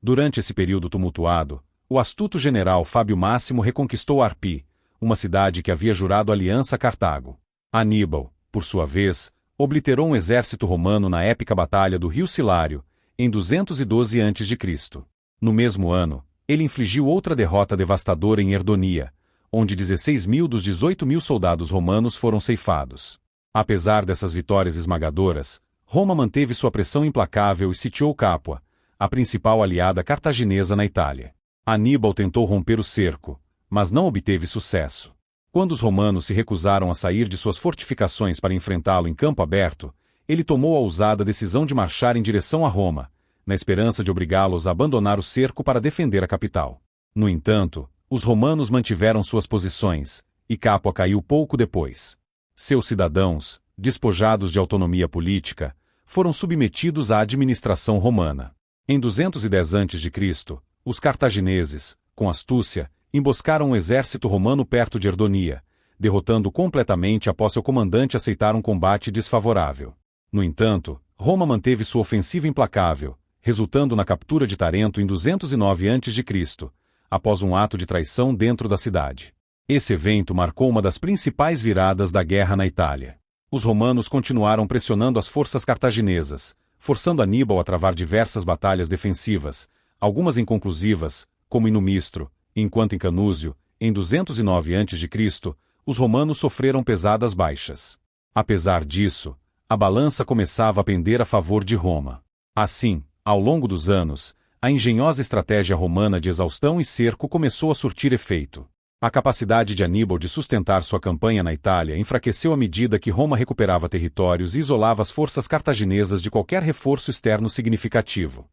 Durante esse período tumultuado, o astuto general Fábio Máximo reconquistou Arpi, uma cidade que havia jurado aliança a Cartago. Aníbal, por sua vez, obliterou um exército romano na épica Batalha do Rio Silário, em 212 a.C. No mesmo ano, ele infligiu outra derrota devastadora em Herdonia, onde 16.000 dos 18.000 soldados romanos foram ceifados. Apesar dessas vitórias esmagadoras, Roma manteve sua pressão implacável e sitiou Capua, a principal aliada cartaginesa na Itália. Aníbal tentou romper o cerco, mas não obteve sucesso. Quando os romanos se recusaram a sair de suas fortificações para enfrentá-lo em campo aberto, ele tomou a ousada decisão de marchar em direção a Roma, na esperança de obrigá-los a abandonar o cerco para defender a capital. No entanto, os romanos mantiveram suas posições, e Capua caiu pouco depois. Seus cidadãos, despojados de autonomia política, foram submetidos à administração romana. Em 210 a.C., os cartagineses, com astúcia, emboscaram um exército romano perto de Herdonia, derrotando completamente após seu comandante aceitar um combate desfavorável. No entanto, Roma manteve sua ofensiva implacável, resultando na captura de Tarento em 209 a.C., após um ato de traição dentro da cidade. Esse evento marcou uma das principais viradas da guerra na Itália. Os romanos continuaram pressionando as forças cartaginesas, forçando Aníbal a travar diversas batalhas defensivas, algumas inconclusivas, como em Numistro, enquanto em Canúzio, em 209 a.C., os romanos sofreram pesadas baixas. Apesar disso, a balança começava a pender a favor de Roma. Assim, ao longo dos anos, a engenhosa estratégia romana de exaustão e cerco começou a surtir efeito. A capacidade de Aníbal de sustentar sua campanha na Itália enfraqueceu à medida que Roma recuperava territórios e isolava as forças cartaginesas de qualquer reforço externo significativo.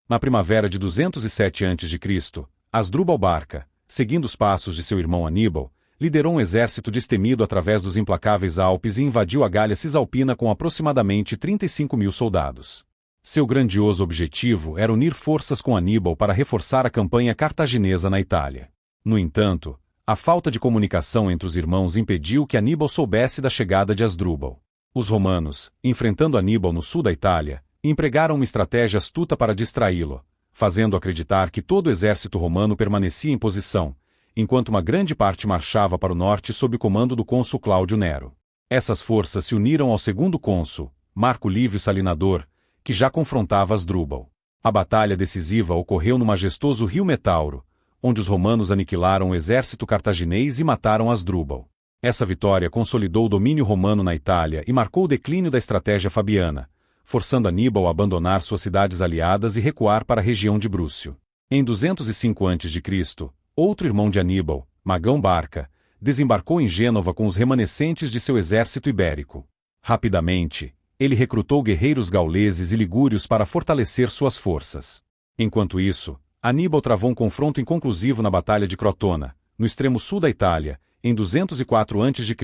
Na primavera de 207 a.C., Asdrúbal Barca, seguindo os passos de seu irmão Aníbal, liderou um exército destemido através dos implacáveis Alpes e invadiu a Gália Cisalpina com aproximadamente 35.000 soldados. Seu grandioso objetivo era unir forças com Aníbal para reforçar a campanha cartaginesa na Itália. No entanto, a falta de comunicação entre os irmãos impediu que Aníbal soubesse da chegada de Asdrúbal. Os romanos, enfrentando Aníbal no sul da Itália, empregaram uma estratégia astuta para distraí-lo, fazendo acreditar que todo o exército romano permanecia em posição, enquanto uma grande parte marchava para o norte sob o comando do cônsul Cláudio Nero. Essas forças se uniram ao segundo cônsul, Marco Lívio Salinador, que já confrontava Asdrúbal. A batalha decisiva ocorreu no majestoso rio Metauro, onde os romanos aniquilaram o exército cartaginês e mataram Asdrúbal. Essa vitória consolidou o domínio romano na Itália e marcou o declínio da estratégia fabiana, forçando Aníbal a abandonar suas cidades aliadas e recuar para a região de Brúcio. Em 205 a.C., outro irmão de Aníbal, Magão Barca, desembarcou em Gênova com os remanescentes de seu exército ibérico. Rapidamente, ele recrutou guerreiros gauleses e ligúrios para fortalecer suas forças. Enquanto isso, Aníbal travou um confronto inconclusivo na Batalha de Crotona, no extremo sul da Itália, em 204 a.C.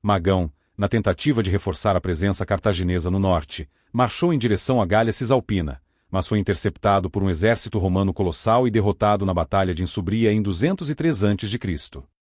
Magão, na tentativa de reforçar a presença cartaginesa no norte, marchou em direção à Gália Cisalpina, mas foi interceptado por um exército romano colossal e derrotado na Batalha de Insubria em 203 a.C.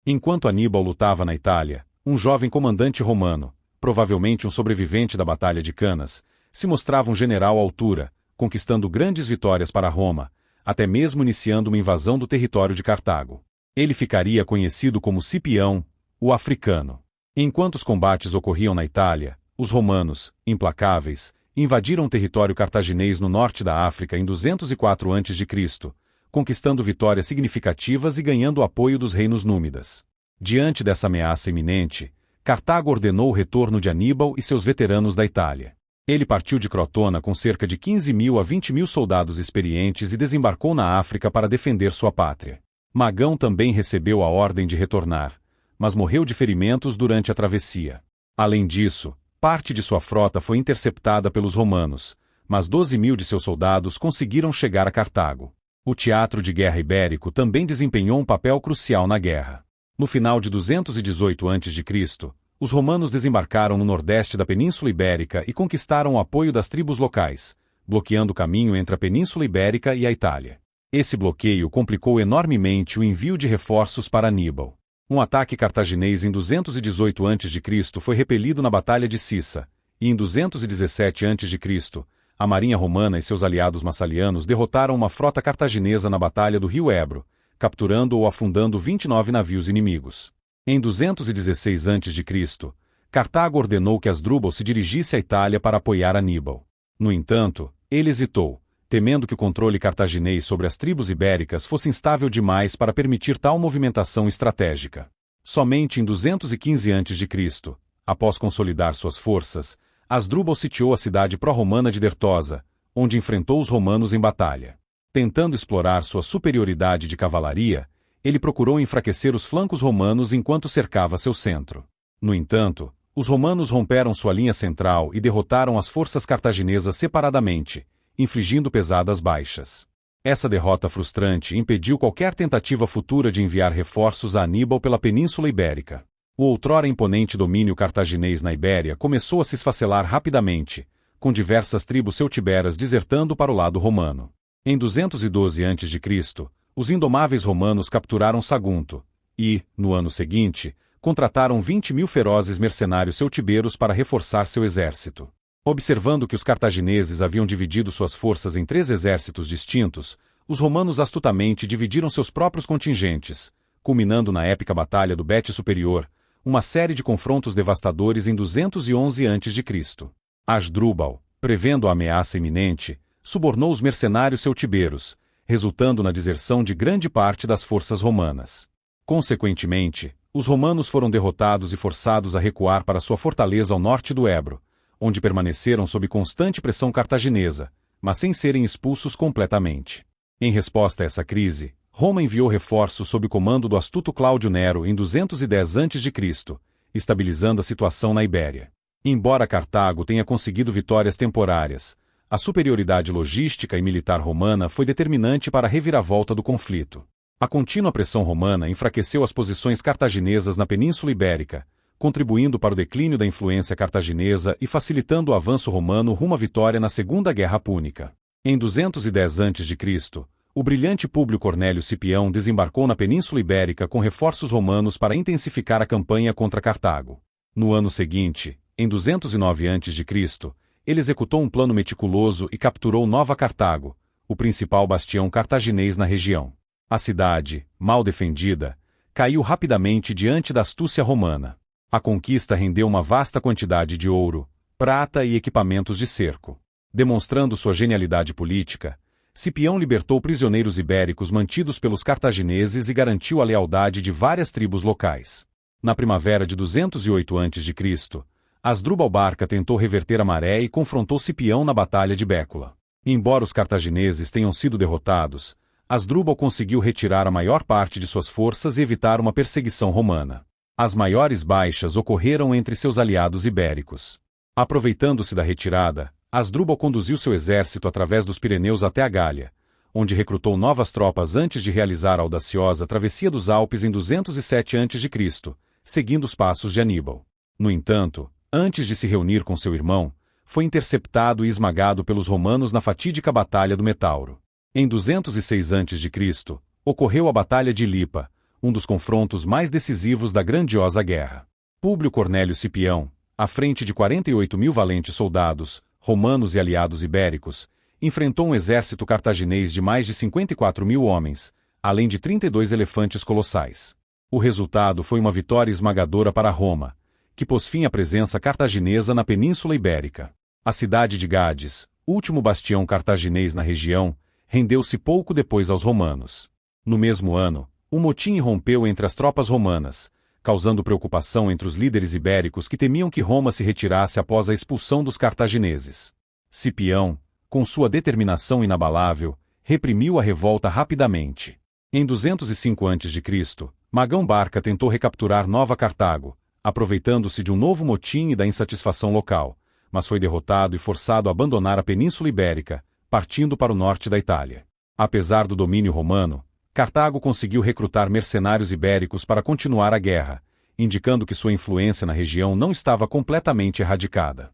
Enquanto Aníbal lutava na Itália, um jovem comandante romano, provavelmente um sobrevivente da Batalha de Canas, se mostrava um general à altura, conquistando grandes vitórias para Roma, até mesmo iniciando uma invasão do território de Cartago. Ele ficaria conhecido como Cipião, o Africano. Enquanto os combates ocorriam na Itália, os romanos, implacáveis, invadiram o território cartaginês no norte da África em 204 a.C., conquistando vitórias significativas e ganhando o apoio dos reinos númidas. Diante dessa ameaça iminente, Cartago ordenou o retorno de Aníbal e seus veteranos da Itália. Ele partiu de Crotona com cerca de 15.000 a 20.000 soldados experientes e desembarcou na África para defender sua pátria. Magão também recebeu a ordem de retornar, mas morreu de ferimentos durante a travessia. Além disso, parte de sua frota foi interceptada pelos romanos, mas 12.000 de seus soldados conseguiram chegar a Cartago. O teatro de guerra ibérico também desempenhou um papel crucial na guerra. No final de 218 a.C., os romanos desembarcaram no nordeste da Península Ibérica e conquistaram o apoio das tribos locais, bloqueando o caminho entre a Península Ibérica e a Itália. Esse bloqueio complicou enormemente o envio de reforços para Aníbal. Um ataque cartaginês em 218 a.C. foi repelido na Batalha de Cissa, e em 217 a.C., a marinha romana e seus aliados massalianos derrotaram uma frota cartaginesa na Batalha do Rio Ebro, capturando ou afundando 29 navios inimigos. Em 216 a.C., Cartago ordenou que Asdrúbal se dirigisse à Itália para apoiar Aníbal. No entanto, ele hesitou, temendo que o controle cartaginês sobre as tribos ibéricas fosse instável demais para permitir tal movimentação estratégica. Somente em 215 a.C., após consolidar suas forças, Asdrúbal sitiou a cidade pró-romana de Dertosa, onde enfrentou os romanos em batalha. Tentando explorar sua superioridade de cavalaria, ele procurou enfraquecer os flancos romanos enquanto cercava seu centro. No entanto, os romanos romperam sua linha central e derrotaram as forças cartaginesas separadamente, infligindo pesadas baixas. Essa derrota frustrante impediu qualquer tentativa futura de enviar reforços a Aníbal pela Península Ibérica. O outrora imponente domínio cartaginês na Ibéria começou a se esfacelar rapidamente, com diversas tribos celtiberas desertando para o lado romano. Em 212 a.C., os indomáveis romanos capturaram Sagunto e, no ano seguinte, contrataram 20.000 ferozes mercenários celtiberos para reforçar seu exército. Observando que os cartagineses haviam dividido suas forças em 3 exércitos distintos, os romanos astutamente dividiram seus próprios contingentes, culminando na épica Batalha do Bete Superior, uma série de confrontos devastadores em 211 a.C. Asdrúbal, prevendo a ameaça iminente, subornou os mercenários celtiberos, resultando na deserção de grande parte das forças romanas. Consequentemente, os romanos foram derrotados e forçados a recuar para sua fortaleza ao norte do Ebro, onde permaneceram sob constante pressão cartaginesa, mas sem serem expulsos completamente. Em resposta a essa crise, Roma enviou reforços sob o comando do astuto Cláudio Nero em 210 a.C., estabilizando a situação na Ibéria. Embora Cartago tenha conseguido vitórias temporárias, a superioridade logística e militar romana foi determinante para a reviravolta do conflito. A contínua pressão romana enfraqueceu as posições cartaginesas na Península Ibérica, contribuindo para o declínio da influência cartaginesa e facilitando o avanço romano rumo à vitória na Segunda Guerra Púnica. Em 210 a.C., o brilhante Públio Cornélio Cipião desembarcou na Península Ibérica com reforços romanos para intensificar a campanha contra Cartago. No ano seguinte, em 209 a.C., ele executou um plano meticuloso e capturou Nova Cartago, o principal bastião cartaginês na região. A cidade, mal defendida, caiu rapidamente diante da astúcia romana. A conquista rendeu uma vasta quantidade de ouro, prata e equipamentos de cerco. Demonstrando sua genialidade política, Cipião libertou prisioneiros ibéricos mantidos pelos cartagineses e garantiu a lealdade de várias tribos locais. Na primavera de 208 a.C., Asdrúbal Barca tentou reverter a maré e confrontou Cipião na Batalha de Bécula. Embora os cartagineses tenham sido derrotados, Asdrúbal conseguiu retirar a maior parte de suas forças e evitar uma perseguição romana. As maiores baixas ocorreram entre seus aliados ibéricos. Aproveitando-se da retirada, Asdrúbal conduziu seu exército através dos Pirineus até a Gália, onde recrutou novas tropas antes de realizar a audaciosa travessia dos Alpes em 207 a.C., seguindo os passos de Aníbal. No entanto, antes de se reunir com seu irmão, foi interceptado e esmagado pelos romanos na fatídica Batalha do Metauro. Em 206 a.C., ocorreu a Batalha de Lipa, um dos confrontos mais decisivos da grandiosa guerra. Públio Cornélio Cipião, à frente de 48.000 valentes soldados, romanos e aliados ibéricos, enfrentou um exército cartaginês de mais de 54.000 homens, além de 32 elefantes colossais. O resultado foi uma vitória esmagadora para Roma, que pôs fim à presença cartaginesa na Península Ibérica. A cidade de Gades, último bastião cartaginês na região, rendeu-se pouco depois aos romanos. No mesmo ano, um motim irrompeu entre as tropas romanas, causando preocupação entre os líderes ibéricos que temiam que Roma se retirasse após a expulsão dos cartagineses. Cipião, com sua determinação inabalável, reprimiu a revolta rapidamente. Em 205 a.C., Magão Barca tentou recapturar Nova Cartago, aproveitando-se de um novo motim e da insatisfação local, mas foi derrotado e forçado a abandonar a Península Ibérica, partindo para o norte da Itália. Apesar do domínio romano, Cartago conseguiu recrutar mercenários ibéricos para continuar a guerra, indicando que sua influência na região não estava completamente erradicada.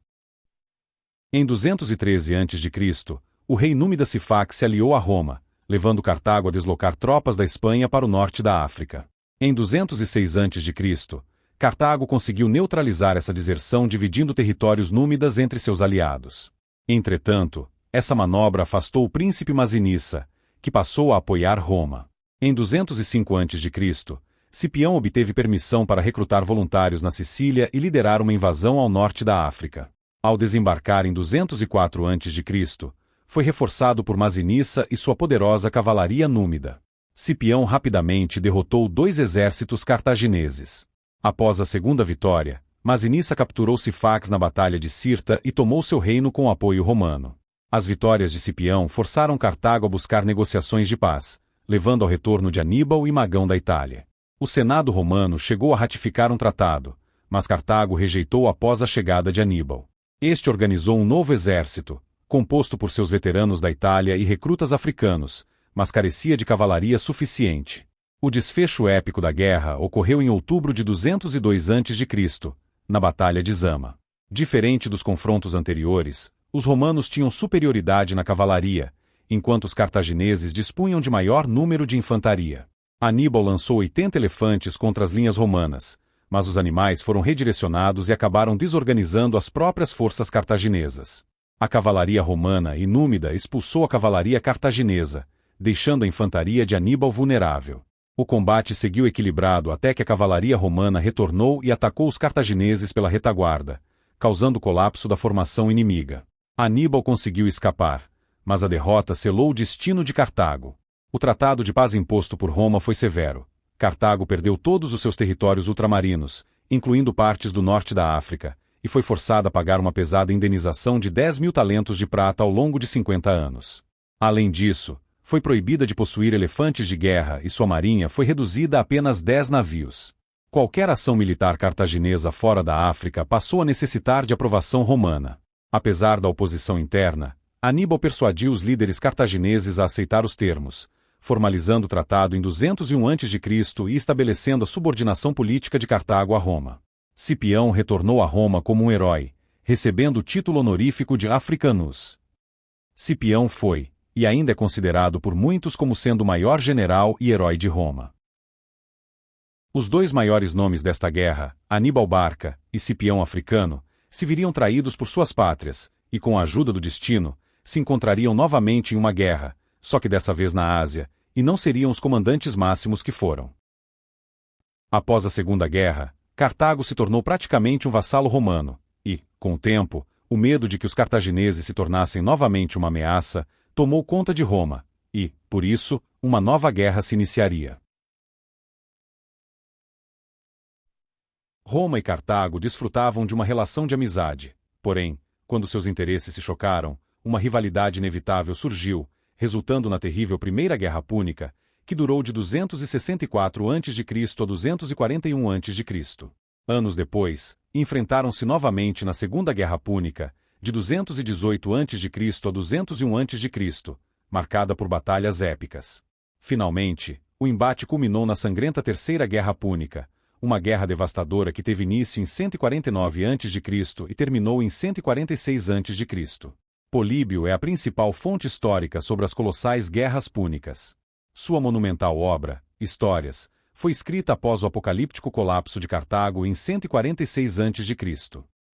Em 213 a.C., o rei Númida Sifac se aliou a Roma, levando Cartago a deslocar tropas da Espanha para o norte da África. Em 206 a.C., Cartago conseguiu neutralizar essa deserção dividindo territórios númidas entre seus aliados. Entretanto, essa manobra afastou o príncipe Masinissa, que passou a apoiar Roma. Em 205 a.C., Cipião obteve permissão para recrutar voluntários na Sicília e liderar uma invasão ao norte da África. Ao desembarcar em 204 a.C., foi reforçado por Masinissa e sua poderosa cavalaria númida. Cipião rapidamente derrotou 2 exércitos cartagineses. Após a segunda vitória, Masinissa capturou Sifax na Batalha de Cirta e tomou seu reino com apoio romano. As vitórias de Cipião forçaram Cartago a buscar negociações de paz, levando ao retorno de Aníbal e Magão da Itália. O Senado romano chegou a ratificar um tratado, mas Cartago rejeitou após a chegada de Aníbal. Este organizou um novo exército, composto por seus veteranos da Itália e recrutas africanos, mas carecia de cavalaria suficiente. O desfecho épico da guerra ocorreu em outubro de 202 a.C., na Batalha de Zama. Diferente dos confrontos anteriores, os romanos tinham superioridade na cavalaria, enquanto os cartagineses dispunham de maior número de infantaria. Aníbal lançou 80 elefantes contra as linhas romanas, mas os animais foram redirecionados e acabaram desorganizando as próprias forças cartaginesas. A cavalaria romana e númida expulsou a cavalaria cartaginesa, deixando a infantaria de Aníbal vulnerável. O combate seguiu equilibrado até que a cavalaria romana retornou e atacou os cartagineses pela retaguarda, causando o colapso da formação inimiga. Aníbal conseguiu escapar, mas a derrota selou o destino de Cartago. O tratado de paz imposto por Roma foi severo. Cartago perdeu todos os seus territórios ultramarinos, incluindo partes do norte da África, e foi forçada a pagar uma pesada indenização de 10.000 talentos de prata ao longo de 50 anos. Além disso, foi proibida de possuir elefantes de guerra e sua marinha foi reduzida a apenas 10 navios. Qualquer ação militar cartaginesa fora da África passou a necessitar de aprovação romana. Apesar da oposição interna, Aníbal persuadiu os líderes cartagineses a aceitar os termos, formalizando o tratado em 201 a.C. e estabelecendo a subordinação política de Cartago a Roma. Cipião retornou a Roma como um herói, recebendo o título honorífico de Africanus. Cipião foi, e ainda é considerado por muitos como sendo o maior general e herói de Roma. Os dois maiores nomes desta guerra, Aníbal Barca e Cipião Africano, se viriam traídos por suas pátrias, e com a ajuda do destino, se encontrariam novamente em uma guerra, só que dessa vez na Ásia, e não seriam os comandantes máximos que foram. Após a Segunda Guerra, Cartago se tornou praticamente um vassalo romano, e, com o tempo, o medo de que os cartagineses se tornassem novamente uma ameaça, tomou conta de Roma, e, por isso, uma nova guerra se iniciaria. Roma e Cartago desfrutavam de uma relação de amizade, porém, quando seus interesses se chocaram, uma rivalidade inevitável surgiu, resultando na terrível Primeira Guerra Púnica, que durou de 264 a.C. a 241 a.C. Anos depois, enfrentaram-se novamente na Segunda Guerra Púnica, de 218 a.C. a 201 a.C., marcada por batalhas épicas. Finalmente, o embate culminou na sangrenta Terceira Guerra Púnica, uma guerra devastadora que teve início em 149 a.C. e terminou em 146 a.C. Políbio é a principal fonte histórica sobre as colossais guerras púnicas. Sua monumental obra, Histórias, foi escrita após o apocalíptico colapso de Cartago em 146 a.C.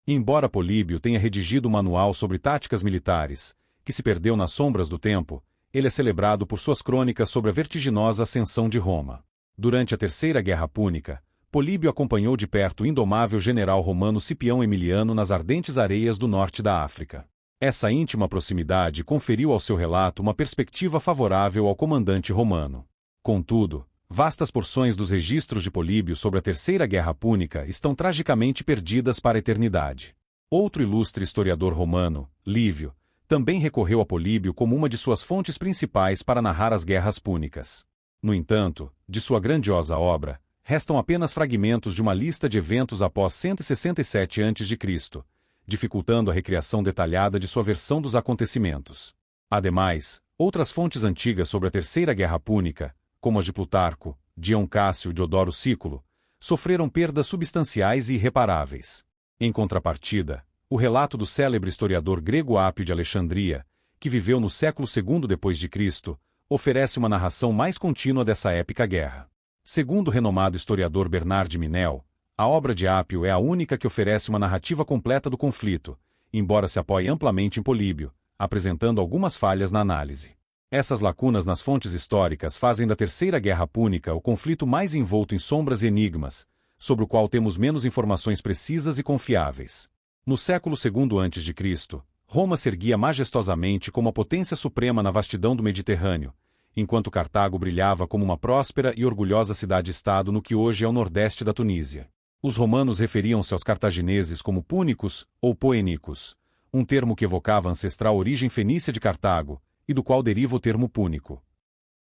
Embora Políbio tenha redigido um manual sobre táticas militares, que se perdeu nas sombras do tempo, ele é celebrado por suas crônicas sobre a vertiginosa ascensão de Roma. Durante a Terceira Guerra Púnica, Políbio acompanhou de perto o indomável general romano Cipião Emiliano nas ardentes areias do norte da África. Essa íntima proximidade conferiu ao seu relato uma perspectiva favorável ao comandante romano. Contudo, vastas porções dos registros de Políbio sobre a Terceira Guerra Púnica estão tragicamente perdidas para a eternidade. Outro ilustre historiador romano, Lívio, também recorreu a Políbio como uma de suas fontes principais para narrar as guerras púnicas. No entanto, de sua grandiosa obra, restam apenas fragmentos de uma lista de eventos após 167 a.C., dificultando a recriação detalhada de sua versão dos acontecimentos. Ademais, outras fontes antigas sobre a Terceira Guerra Púnica, como as de Plutarco, Dion Cássio e Diodoro Sículo, sofreram perdas substanciais e irreparáveis. Em contrapartida, o relato do célebre historiador grego Ápio de Alexandria, que viveu no século II d.C., oferece uma narração mais contínua dessa épica guerra. Segundo o renomado historiador Bernard Minel, a obra de Apio é a única que oferece uma narrativa completa do conflito, embora se apoie amplamente em Políbio, apresentando algumas falhas na análise. Essas lacunas nas fontes históricas fazem da Terceira Guerra Púnica o conflito mais envolto em sombras e enigmas, sobre o qual temos menos informações precisas e confiáveis. No século II a.C., Roma se erguia majestosamente como a potência suprema na vastidão do Mediterrâneo, enquanto Cartago brilhava como uma próspera e orgulhosa cidade-estado no que hoje é o nordeste da Tunísia. Os romanos referiam-se aos cartagineses como púnicos ou poenicos, um termo que evocava a ancestral origem fenícia de Cartago, e do qual deriva o termo púnico.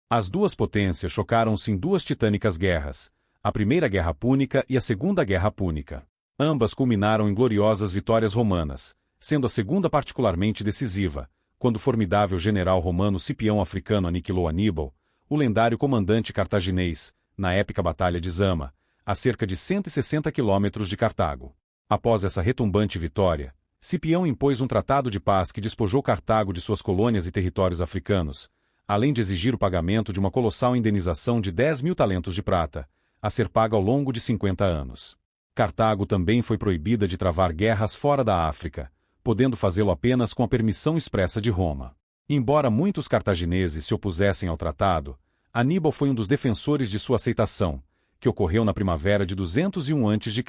As duas potências chocaram-se em duas titânicas guerras, a Primeira Guerra Púnica e a Segunda Guerra Púnica. Ambas culminaram em gloriosas vitórias romanas, sendo a segunda particularmente decisiva, quando o formidável general romano Cipião Africano aniquilou Aníbal, o lendário comandante cartaginês, na épica Batalha de Zama, a cerca de 160 quilômetros de Cartago. Após essa retumbante vitória, Cipião impôs um tratado de paz que despojou Cartago de suas colônias e territórios africanos, além de exigir o pagamento de uma colossal indenização de 10.000 talentos de prata, a ser paga ao longo de 50 anos. Cartago também foi proibida de travar guerras fora da África, podendo fazê-lo apenas com a permissão expressa de Roma. Embora muitos cartagineses se opusessem ao tratado, Aníbal foi um dos defensores de sua aceitação, que ocorreu na primavera de 201 a.C.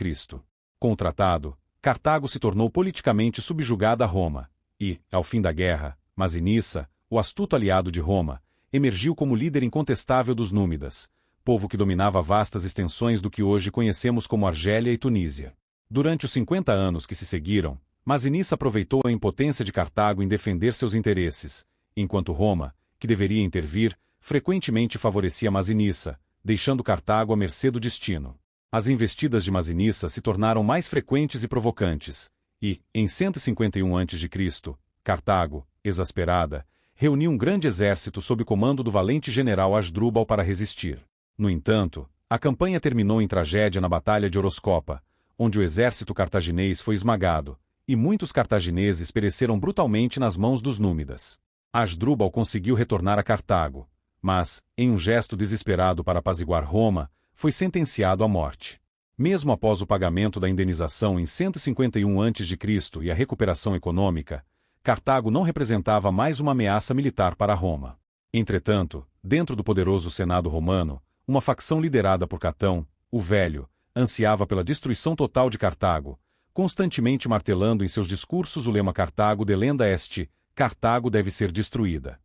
Com o tratado, Cartago se tornou politicamente subjugada a Roma, e, ao fim da guerra, Masinissa, o astuto aliado de Roma, emergiu como líder incontestável dos Númidas, povo que dominava vastas extensões do que hoje conhecemos como Argélia e Tunísia. Durante os 50 anos que se seguiram, Masinissa aproveitou a impotência de Cartago em defender seus interesses, enquanto Roma, que deveria intervir, frequentemente favorecia Masinissa, deixando Cartago à mercê do destino. As investidas de Masinissa se tornaram mais frequentes e provocantes, e, em 151 a.C., Cartago, exasperada, reuniu um grande exército sob o comando do valente general Asdrúbal para resistir. No entanto, a campanha terminou em tragédia na Batalha de Oroscopa, onde o exército cartaginês foi esmagado, e muitos cartagineses pereceram brutalmente nas mãos dos Númidas. Asdrúbal conseguiu retornar a Cartago, mas, em um gesto desesperado para apaziguar Roma, foi sentenciado à morte. Mesmo após o pagamento da indenização em 151 a.C. e a recuperação econômica, Cartago não representava mais uma ameaça militar para Roma. Entretanto, dentro do poderoso Senado romano, uma facção liderada por Catão, o Velho, ansiava pela destruição total de Cartago, constantemente martelando em seus discursos o lema Cartago delenda est, Cartago deve ser destruída.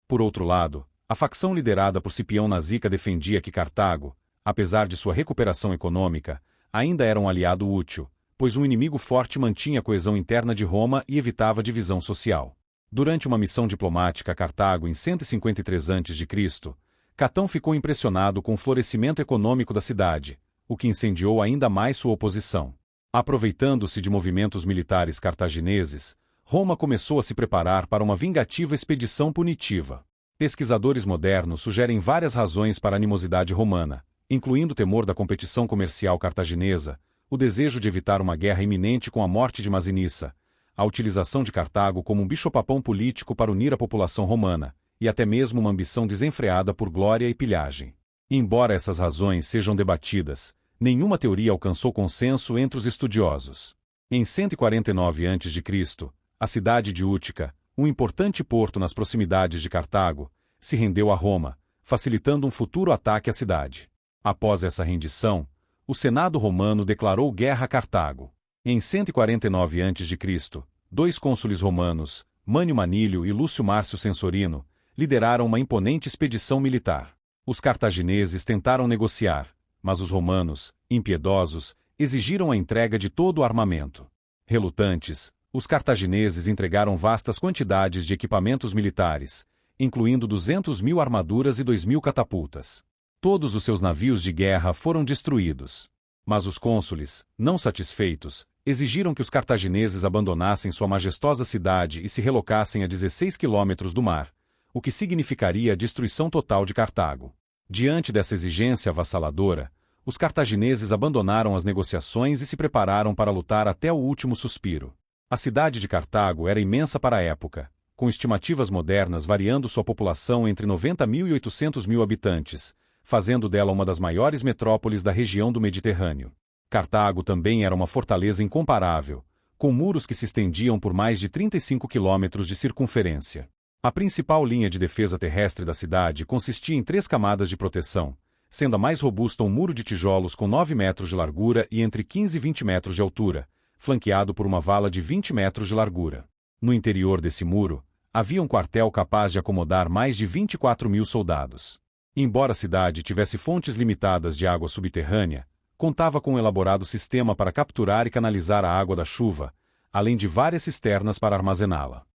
Por outro lado, a facção liderada por Cipião Nasica defendia que Cartago, apesar de sua recuperação econômica, ainda era um aliado útil, pois um inimigo forte mantinha a coesão interna de Roma e evitava divisão social. Durante uma missão diplomática a Cartago em 153 a.C., Catão ficou impressionado com o florescimento econômico da cidade, o que incendiou ainda mais sua oposição. Aproveitando-se de movimentos militares cartagineses, Roma começou a se preparar para uma vingativa expedição punitiva. Pesquisadores modernos sugerem várias razões para a animosidade romana, incluindo o temor da competição comercial cartaginesa, o desejo de evitar uma guerra iminente com a morte de Masinissa, a utilização de Cartago como um bicho-papão político para unir a população romana, e até mesmo uma ambição desenfreada por glória e pilhagem. Embora essas razões sejam debatidas, nenhuma teoria alcançou consenso entre os estudiosos. Em 149 a.C., a cidade de Útica, um importante porto nas proximidades de Cartago, se rendeu a Roma, facilitando um futuro ataque à cidade. Após essa rendição, o Senado romano declarou guerra a Cartago. Em 149 a.C., dois cônsules romanos, Mânio Manílio e Lúcio Márcio Censorino, lideraram uma imponente expedição militar. Os cartagineses tentaram negociar, mas os romanos, impiedosos, exigiram a entrega de todo o armamento. Relutantes, os cartagineses entregaram vastas quantidades de equipamentos militares, incluindo 200.000 armaduras e 2.000 catapultas. Todos os seus navios de guerra foram destruídos. Mas os cônsules, não satisfeitos, exigiram que os cartagineses abandonassem sua majestosa cidade e se relocassem a 16 quilômetros do mar, o que significaria a destruição total de Cartago. Diante dessa exigência avassaladora, os cartagineses abandonaram as negociações e se prepararam para lutar até o último suspiro. A cidade de Cartago era imensa para a época, com estimativas modernas variando sua população entre 90.000 e 800.000 habitantes, fazendo dela uma das maiores metrópoles da região do Mediterrâneo. Cartago também era uma fortaleza incomparável, com muros que se estendiam por mais de 35 quilômetros de circunferência. A principal linha de defesa terrestre da cidade consistia em 3 camadas de proteção, sendo a mais robusta um muro de tijolos com 9 metros de largura e entre 15 e 20 metros de altura, flanqueado por uma vala de 20 metros de largura. No interior desse muro, havia um quartel capaz de acomodar mais de 24 mil soldados. Embora a cidade tivesse fontes limitadas de água subterrânea, contava com um elaborado sistema para capturar e canalizar a água da chuva, além de várias cisternas para armazená-la.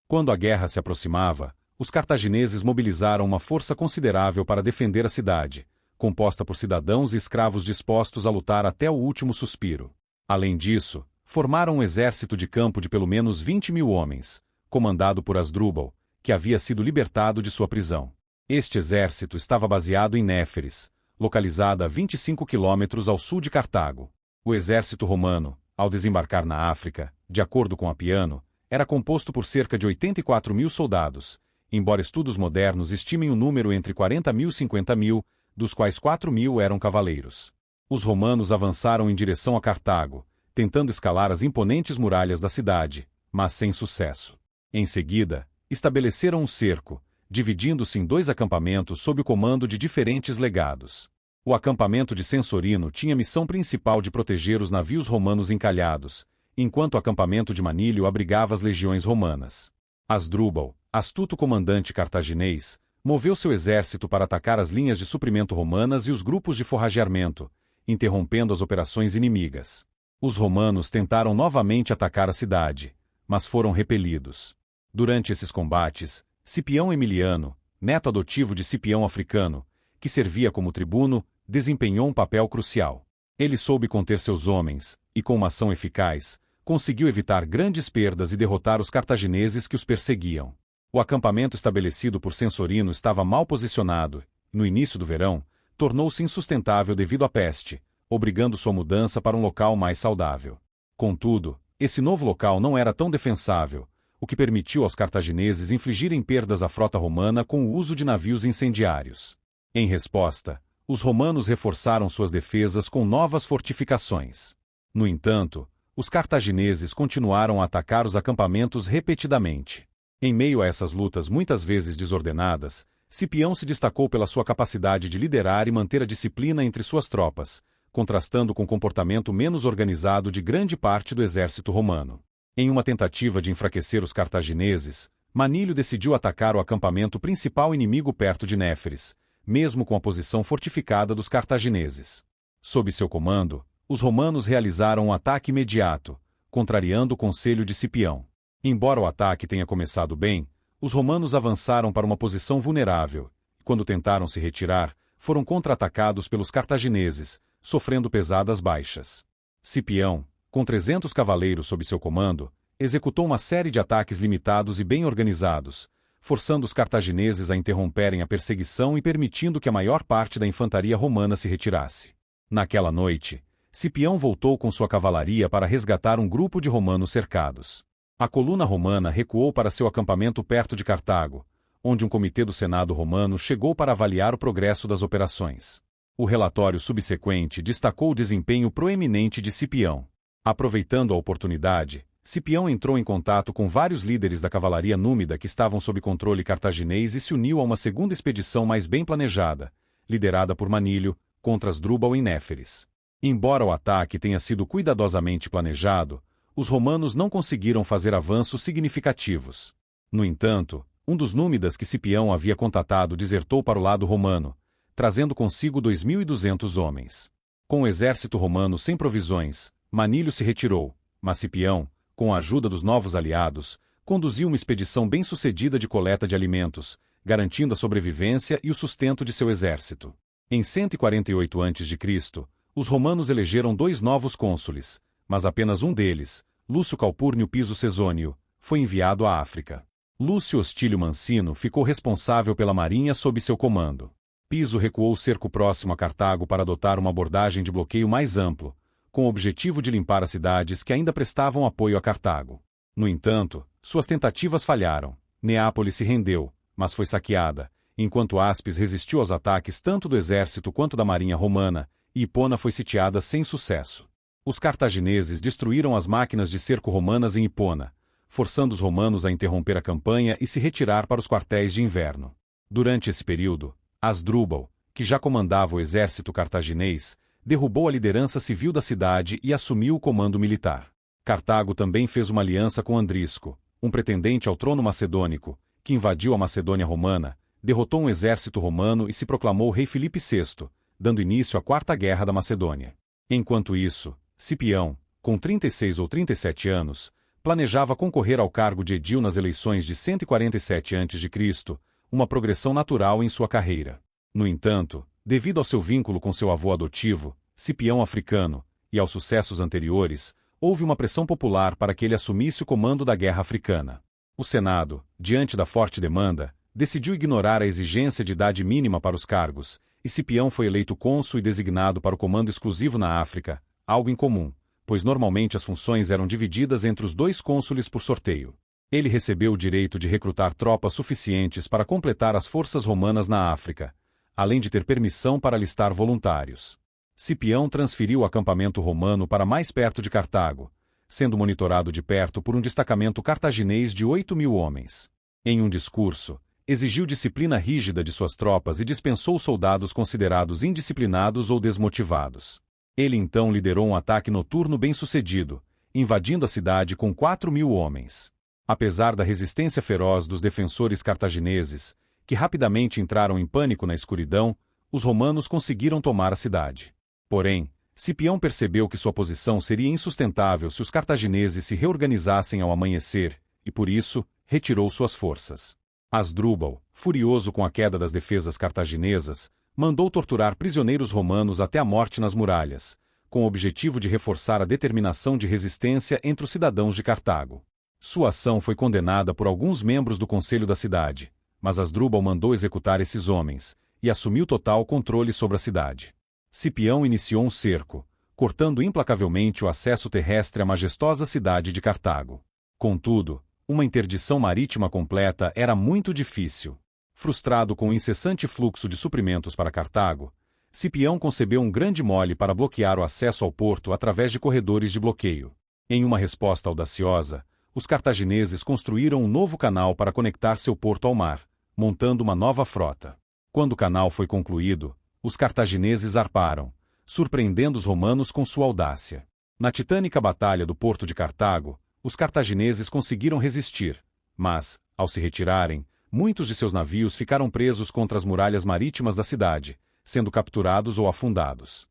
Quando a guerra se aproximava, os cartagineses mobilizaram uma força considerável para defender a cidade, composta por cidadãos e escravos dispostos a lutar até o último suspiro. Além disso, formaram um exército de campo de pelo menos 20 mil homens, comandado por Asdrúbal, que havia sido libertado de sua prisão. Este exército estava baseado em Néferes, localizada a 25 quilômetros ao sul de Cartago. O exército romano, ao desembarcar na África, de acordo com Apiano, era composto por cerca de 84 mil soldados, embora estudos modernos estimem o número entre 40 mil e 50 mil, dos quais 4 mil eram cavaleiros. Os romanos avançaram em direção a Cartago, tentando escalar as imponentes muralhas da cidade, mas sem sucesso. Em seguida, estabeleceram um cerco, dividindo-se em 2 acampamentos sob o comando de diferentes legados. O acampamento de Censorino tinha missão principal de proteger os navios romanos encalhados, enquanto o acampamento de Manílio abrigava as legiões romanas. Asdrúbal, astuto comandante cartaginês, moveu seu exército para atacar as linhas de suprimento romanas e os grupos de forrageamento, interrompendo as operações inimigas. Os romanos tentaram novamente atacar a cidade, mas foram repelidos. Durante esses combates, Cipião Emiliano, neto adotivo de Cipião Africano, que servia como tribuno, desempenhou um papel crucial. Ele soube conter seus homens, e com uma ação eficaz, conseguiu evitar grandes perdas e derrotar os cartagineses que os perseguiam. O acampamento estabelecido por Censorino estava mal posicionado, e, no início do verão, tornou-se insustentável devido à peste, obrigando sua mudança para um local mais saudável. Contudo, esse novo local não era tão defensável, o que permitiu aos cartagineses infligirem perdas à frota romana com o uso de navios incendiários. Em resposta, os romanos reforçaram suas defesas com novas fortificações. No entanto, os cartagineses continuaram a atacar os acampamentos repetidamente. Em meio a essas lutas muitas vezes desordenadas, Cipião se destacou pela sua capacidade de liderar e manter a disciplina entre suas tropas, contrastando com o comportamento menos organizado de grande parte do exército romano. Em uma tentativa de enfraquecer os cartagineses, Manílio decidiu atacar o acampamento principal inimigo perto de Néferes, mesmo com a posição fortificada dos cartagineses. Sob seu comando, os romanos realizaram um ataque imediato, contrariando o conselho de Cipião. Embora o ataque tenha começado bem, os romanos avançaram para uma posição vulnerável, e quando tentaram se retirar, foram contra-atacados pelos cartagineses, sofrendo pesadas baixas. Cipião, com 300 cavaleiros sob seu comando, executou uma série de ataques limitados e bem organizados, forçando os cartagineses a interromperem a perseguição e permitindo que a maior parte da infantaria romana se retirasse. Naquela noite, Cipião voltou com sua cavalaria para resgatar um grupo de romanos cercados. A coluna romana recuou para seu acampamento perto de Cartago, onde um comitê do Senado romano chegou para avaliar o progresso das operações. O relatório subsequente destacou o desempenho proeminente de Cipião. Aproveitando a oportunidade, Cipião entrou em contato com vários líderes da cavalaria númida que estavam sob controle cartaginês e se uniu a uma segunda expedição mais bem planejada, liderada por Manílio, contra Asdrúbal em Néferes. Embora o ataque tenha sido cuidadosamente planejado, os romanos não conseguiram fazer avanços significativos. No entanto, um dos númidas que Cipião havia contatado desertou para o lado romano, trazendo consigo 2.200 homens. Com o exército romano sem provisões, Manílio se retirou, mas Cipião, com a ajuda dos novos aliados, conduziu uma expedição bem-sucedida de coleta de alimentos, garantindo a sobrevivência e o sustento de seu exército. Em 148 a.C., os romanos elegeram 2 novos cônsules, mas apenas um deles, Lúcio Calpurnio Piso Cesônio, foi enviado à África. Lúcio Hostílio Mancino ficou responsável pela marinha sob seu comando. Piso recuou o cerco próximo a Cartago para adotar uma abordagem de bloqueio mais amplo, com o objetivo de limpar as cidades que ainda prestavam apoio a Cartago. No entanto, suas tentativas falharam. Neápolis se rendeu, mas foi saqueada, Enquanto Aspis resistiu aos ataques tanto do exército quanto da marinha romana, Hipona foi sitiada sem sucesso. Os cartagineses destruíram as máquinas de cerco romanas em Hipona, forçando os romanos a interromper a campanha e se retirar para os quartéis de inverno. Durante esse período, Asdrúbal, que já comandava o exército cartaginês, derrubou a liderança civil da cidade e assumiu o comando militar. Cartago também fez uma aliança com Andrisco, um pretendente ao trono macedônico, que invadiu a Macedônia romana, derrotou um exército romano e se proclamou rei Filipe VI, dando início à Quarta Guerra da Macedônia. Enquanto isso, Cipião, com 36 ou 37 anos, planejava concorrer ao cargo de edil nas eleições de 147 a.C., uma progressão natural em sua carreira. No entanto, devido ao seu vínculo com seu avô adotivo, Cipião Africano, e aos sucessos anteriores, houve uma pressão popular para que ele assumisse o comando da guerra africana. O Senado, diante da forte demanda, decidiu ignorar a exigência de idade mínima para os cargos, e Cipião foi eleito cônsul e designado para o comando exclusivo na África, algo incomum, pois normalmente as funções eram divididas entre os 2 cônsules por sorteio. Ele recebeu o direito de recrutar tropas suficientes para completar as forças romanas na África, além de ter permissão para alistar voluntários. Cipião transferiu o acampamento romano para mais perto de Cartago, sendo monitorado de perto por um destacamento cartaginês de 8.000 homens. Em um discurso, exigiu disciplina rígida de suas tropas e dispensou soldados considerados indisciplinados ou desmotivados. Ele então liderou um ataque noturno bem-sucedido, invadindo a cidade com 4.000 homens. Apesar da resistência feroz dos defensores cartagineses, que rapidamente entraram em pânico na escuridão, os romanos conseguiram tomar a cidade. Porém, Cipião percebeu que sua posição seria insustentável se os cartagineses se reorganizassem ao amanhecer, e por isso, retirou suas forças. Asdrúbal, furioso com a queda das defesas cartaginesas, mandou torturar prisioneiros romanos até a morte nas muralhas, com o objetivo de reforçar a determinação de resistência entre os cidadãos de Cartago. Sua ação foi condenada por alguns membros do conselho da cidade, mas Asdrúbal mandou executar esses homens, e assumiu total controle sobre a cidade. Cipião iniciou um cerco, cortando implacavelmente o acesso terrestre à majestosa cidade de Cartago. Contudo, uma interdição marítima completa era muito difícil. Frustrado com o incessante fluxo de suprimentos para Cartago, Cipião concebeu um grande mole para bloquear o acesso ao porto através de corredores de bloqueio. Em uma resposta audaciosa, os cartagineses construíram um novo canal para conectar seu porto ao mar, montando uma nova frota. Quando o canal foi concluído, os cartagineses zarparam, surpreendendo os romanos com sua audácia. Na titânica batalha do porto de Cartago, os cartagineses conseguiram resistir, mas, ao se retirarem, muitos de seus navios ficaram presos contra as muralhas marítimas da cidade, sendo capturados ou afundados.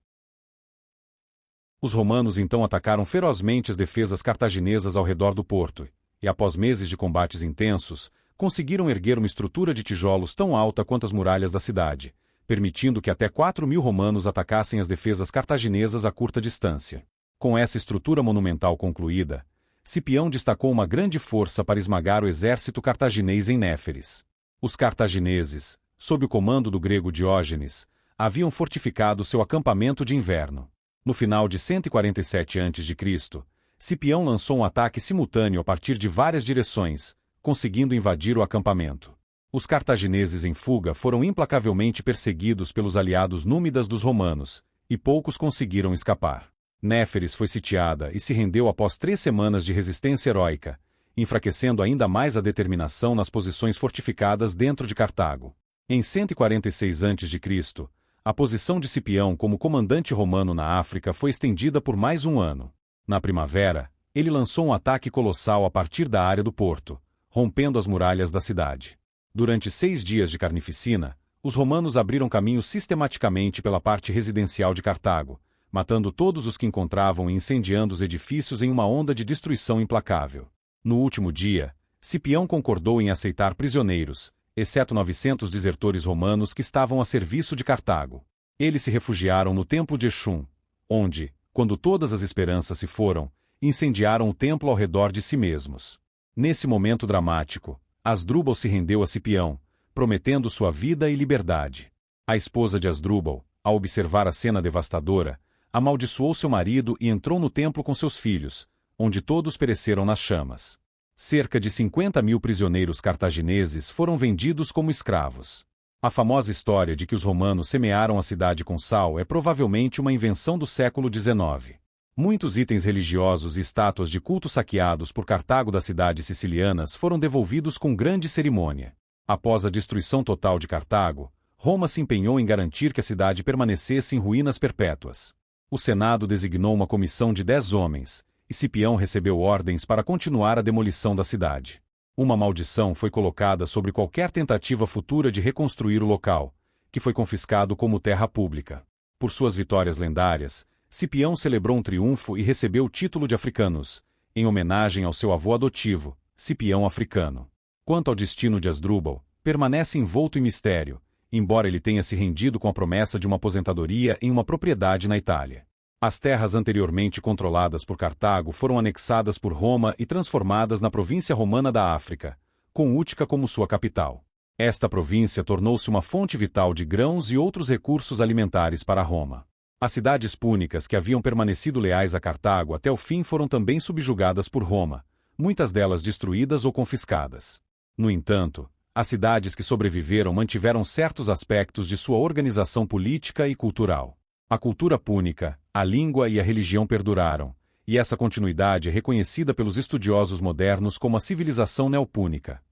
Os romanos então atacaram ferozmente as defesas cartaginesas ao redor do porto, e após meses de combates intensos, conseguiram erguer uma estrutura de tijolos tão alta quanto as muralhas da cidade, permitindo que até 4.000 romanos atacassem as defesas cartaginesas a curta distância. Com essa estrutura monumental concluída, Cipião destacou uma grande força para esmagar o exército cartaginês em Néferes. Os cartagineses, sob o comando do grego Diógenes, haviam fortificado seu acampamento de inverno. No final de 147 a.C., Cipião lançou um ataque simultâneo a partir de várias direções, conseguindo invadir o acampamento. Os cartagineses em fuga foram implacavelmente perseguidos pelos aliados númidas dos romanos, e poucos conseguiram escapar. Néferes foi sitiada e se rendeu após 3 semanas de resistência heróica, enfraquecendo ainda mais a determinação nas posições fortificadas dentro de Cartago. Em 146 a.C., a posição de Cipião como comandante romano na África foi estendida por mais um ano. Na primavera, ele lançou um ataque colossal a partir da área do porto, rompendo as muralhas da cidade. Durante 6 dias de carnificina, os romanos abriram caminho sistematicamente pela parte residencial de Cartago, matando todos os que encontravam e incendiando os edifícios em uma onda de destruição implacável. No último dia, Cipião concordou em aceitar prisioneiros, exceto 900 desertores romanos que estavam a serviço de Cartago. Eles se refugiaram no templo de Exum, onde, quando todas as esperanças se foram, incendiaram o templo ao redor de si mesmos. Nesse momento dramático, Asdrúbal se rendeu a Cipião, prometendo sua vida e liberdade. A esposa de Asdrúbal, ao observar a cena devastadora, amaldiçoou seu marido e entrou no templo com seus filhos, onde todos pereceram nas chamas. Cerca de 50.000 prisioneiros cartagineses foram vendidos como escravos. A famosa história de que os romanos semearam a cidade com sal é provavelmente uma invenção do século XIX. Muitos itens religiosos e estátuas de culto saqueados por Cartago das cidades sicilianas foram devolvidos com grande cerimônia. Após a destruição total de Cartago, Roma se empenhou em garantir que a cidade permanecesse em ruínas perpétuas. O Senado designou uma comissão de 10 homens, e Cipião recebeu ordens para continuar a demolição da cidade. Uma maldição foi colocada sobre qualquer tentativa futura de reconstruir o local, que foi confiscado como terra pública. Por suas vitórias lendárias, Cipião celebrou um triunfo e recebeu o título de Africanus, em homenagem ao seu avô adotivo, Cipião Africano. Quanto ao destino de Asdrúbal, permanece envolto em mistério, embora ele tenha se rendido com a promessa de uma aposentadoria em uma propriedade na Itália. As terras anteriormente controladas por Cartago foram anexadas por Roma e transformadas na província romana da África, com Útica como sua capital. Esta província tornou-se uma fonte vital de grãos e outros recursos alimentares para Roma. As cidades púnicas que haviam permanecido leais a Cartago até o fim foram também subjugadas por Roma, muitas delas destruídas ou confiscadas. No entanto, as cidades que sobreviveram mantiveram certos aspectos de sua organização política e cultural. A cultura púnica, a língua e a religião perduraram, e essa continuidade é reconhecida pelos estudiosos modernos como a civilização neopúnica.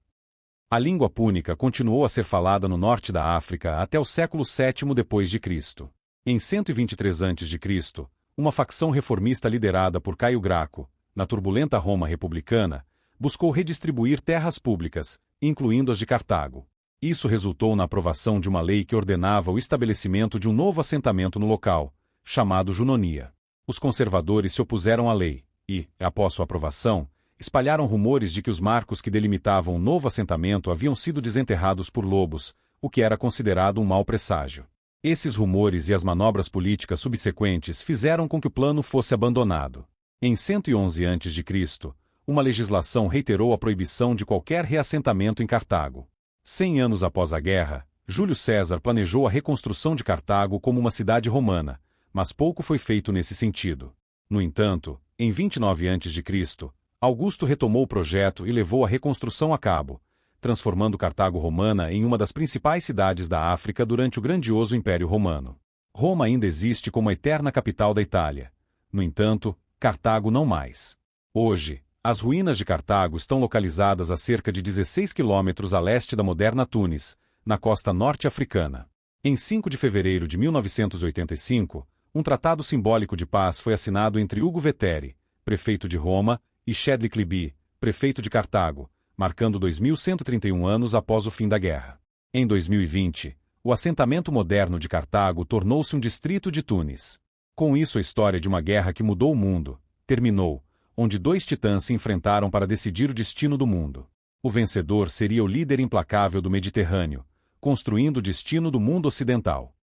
A língua púnica continuou a ser falada no norte da África até o século VII d.C. Em 123 a.C., uma facção reformista liderada por Caio Graco, na turbulenta Roma republicana, buscou redistribuir terras públicas, incluindo as de Cartago. Isso resultou na aprovação de uma lei que ordenava o estabelecimento de um novo assentamento no local, chamado Junonia. Os conservadores se opuseram à lei e, após sua aprovação, espalharam rumores de que os marcos que delimitavam o novo assentamento haviam sido desenterrados por lobos, o que era considerado um mau presságio. Esses rumores e as manobras políticas subsequentes fizeram com que o plano fosse abandonado. Em 111 a.C., uma legislação reiterou a proibição de qualquer reassentamento em Cartago. 100 anos após a guerra, Júlio César planejou a reconstrução de Cartago como uma cidade romana, mas pouco foi feito nesse sentido. No entanto, em 29 a.C., Augusto retomou o projeto e levou a reconstrução a cabo, transformando Cartago romana em uma das principais cidades da África durante o grandioso Império Romano. Roma ainda existe como a eterna capital da Itália. No entanto, Cartago não mais. Hoje, as ruínas de Cartago estão localizadas a cerca de 16 quilômetros a leste da moderna Tunis, na costa norte-africana. Em 5 de fevereiro de 1985, um tratado simbólico de paz foi assinado entre Ugo Veteri, prefeito de Roma, e Chedlik Libi, prefeito de Cartago, marcando 2131 anos após o fim da guerra. Em 2020, o assentamento moderno de Cartago tornou-se um distrito de Tunis. Com isso, a história de uma guerra que mudou o mundo terminou, onde 2 titãs se enfrentaram para decidir o destino do mundo. O vencedor seria o líder implacável do Mediterrâneo, construindo o destino do mundo ocidental.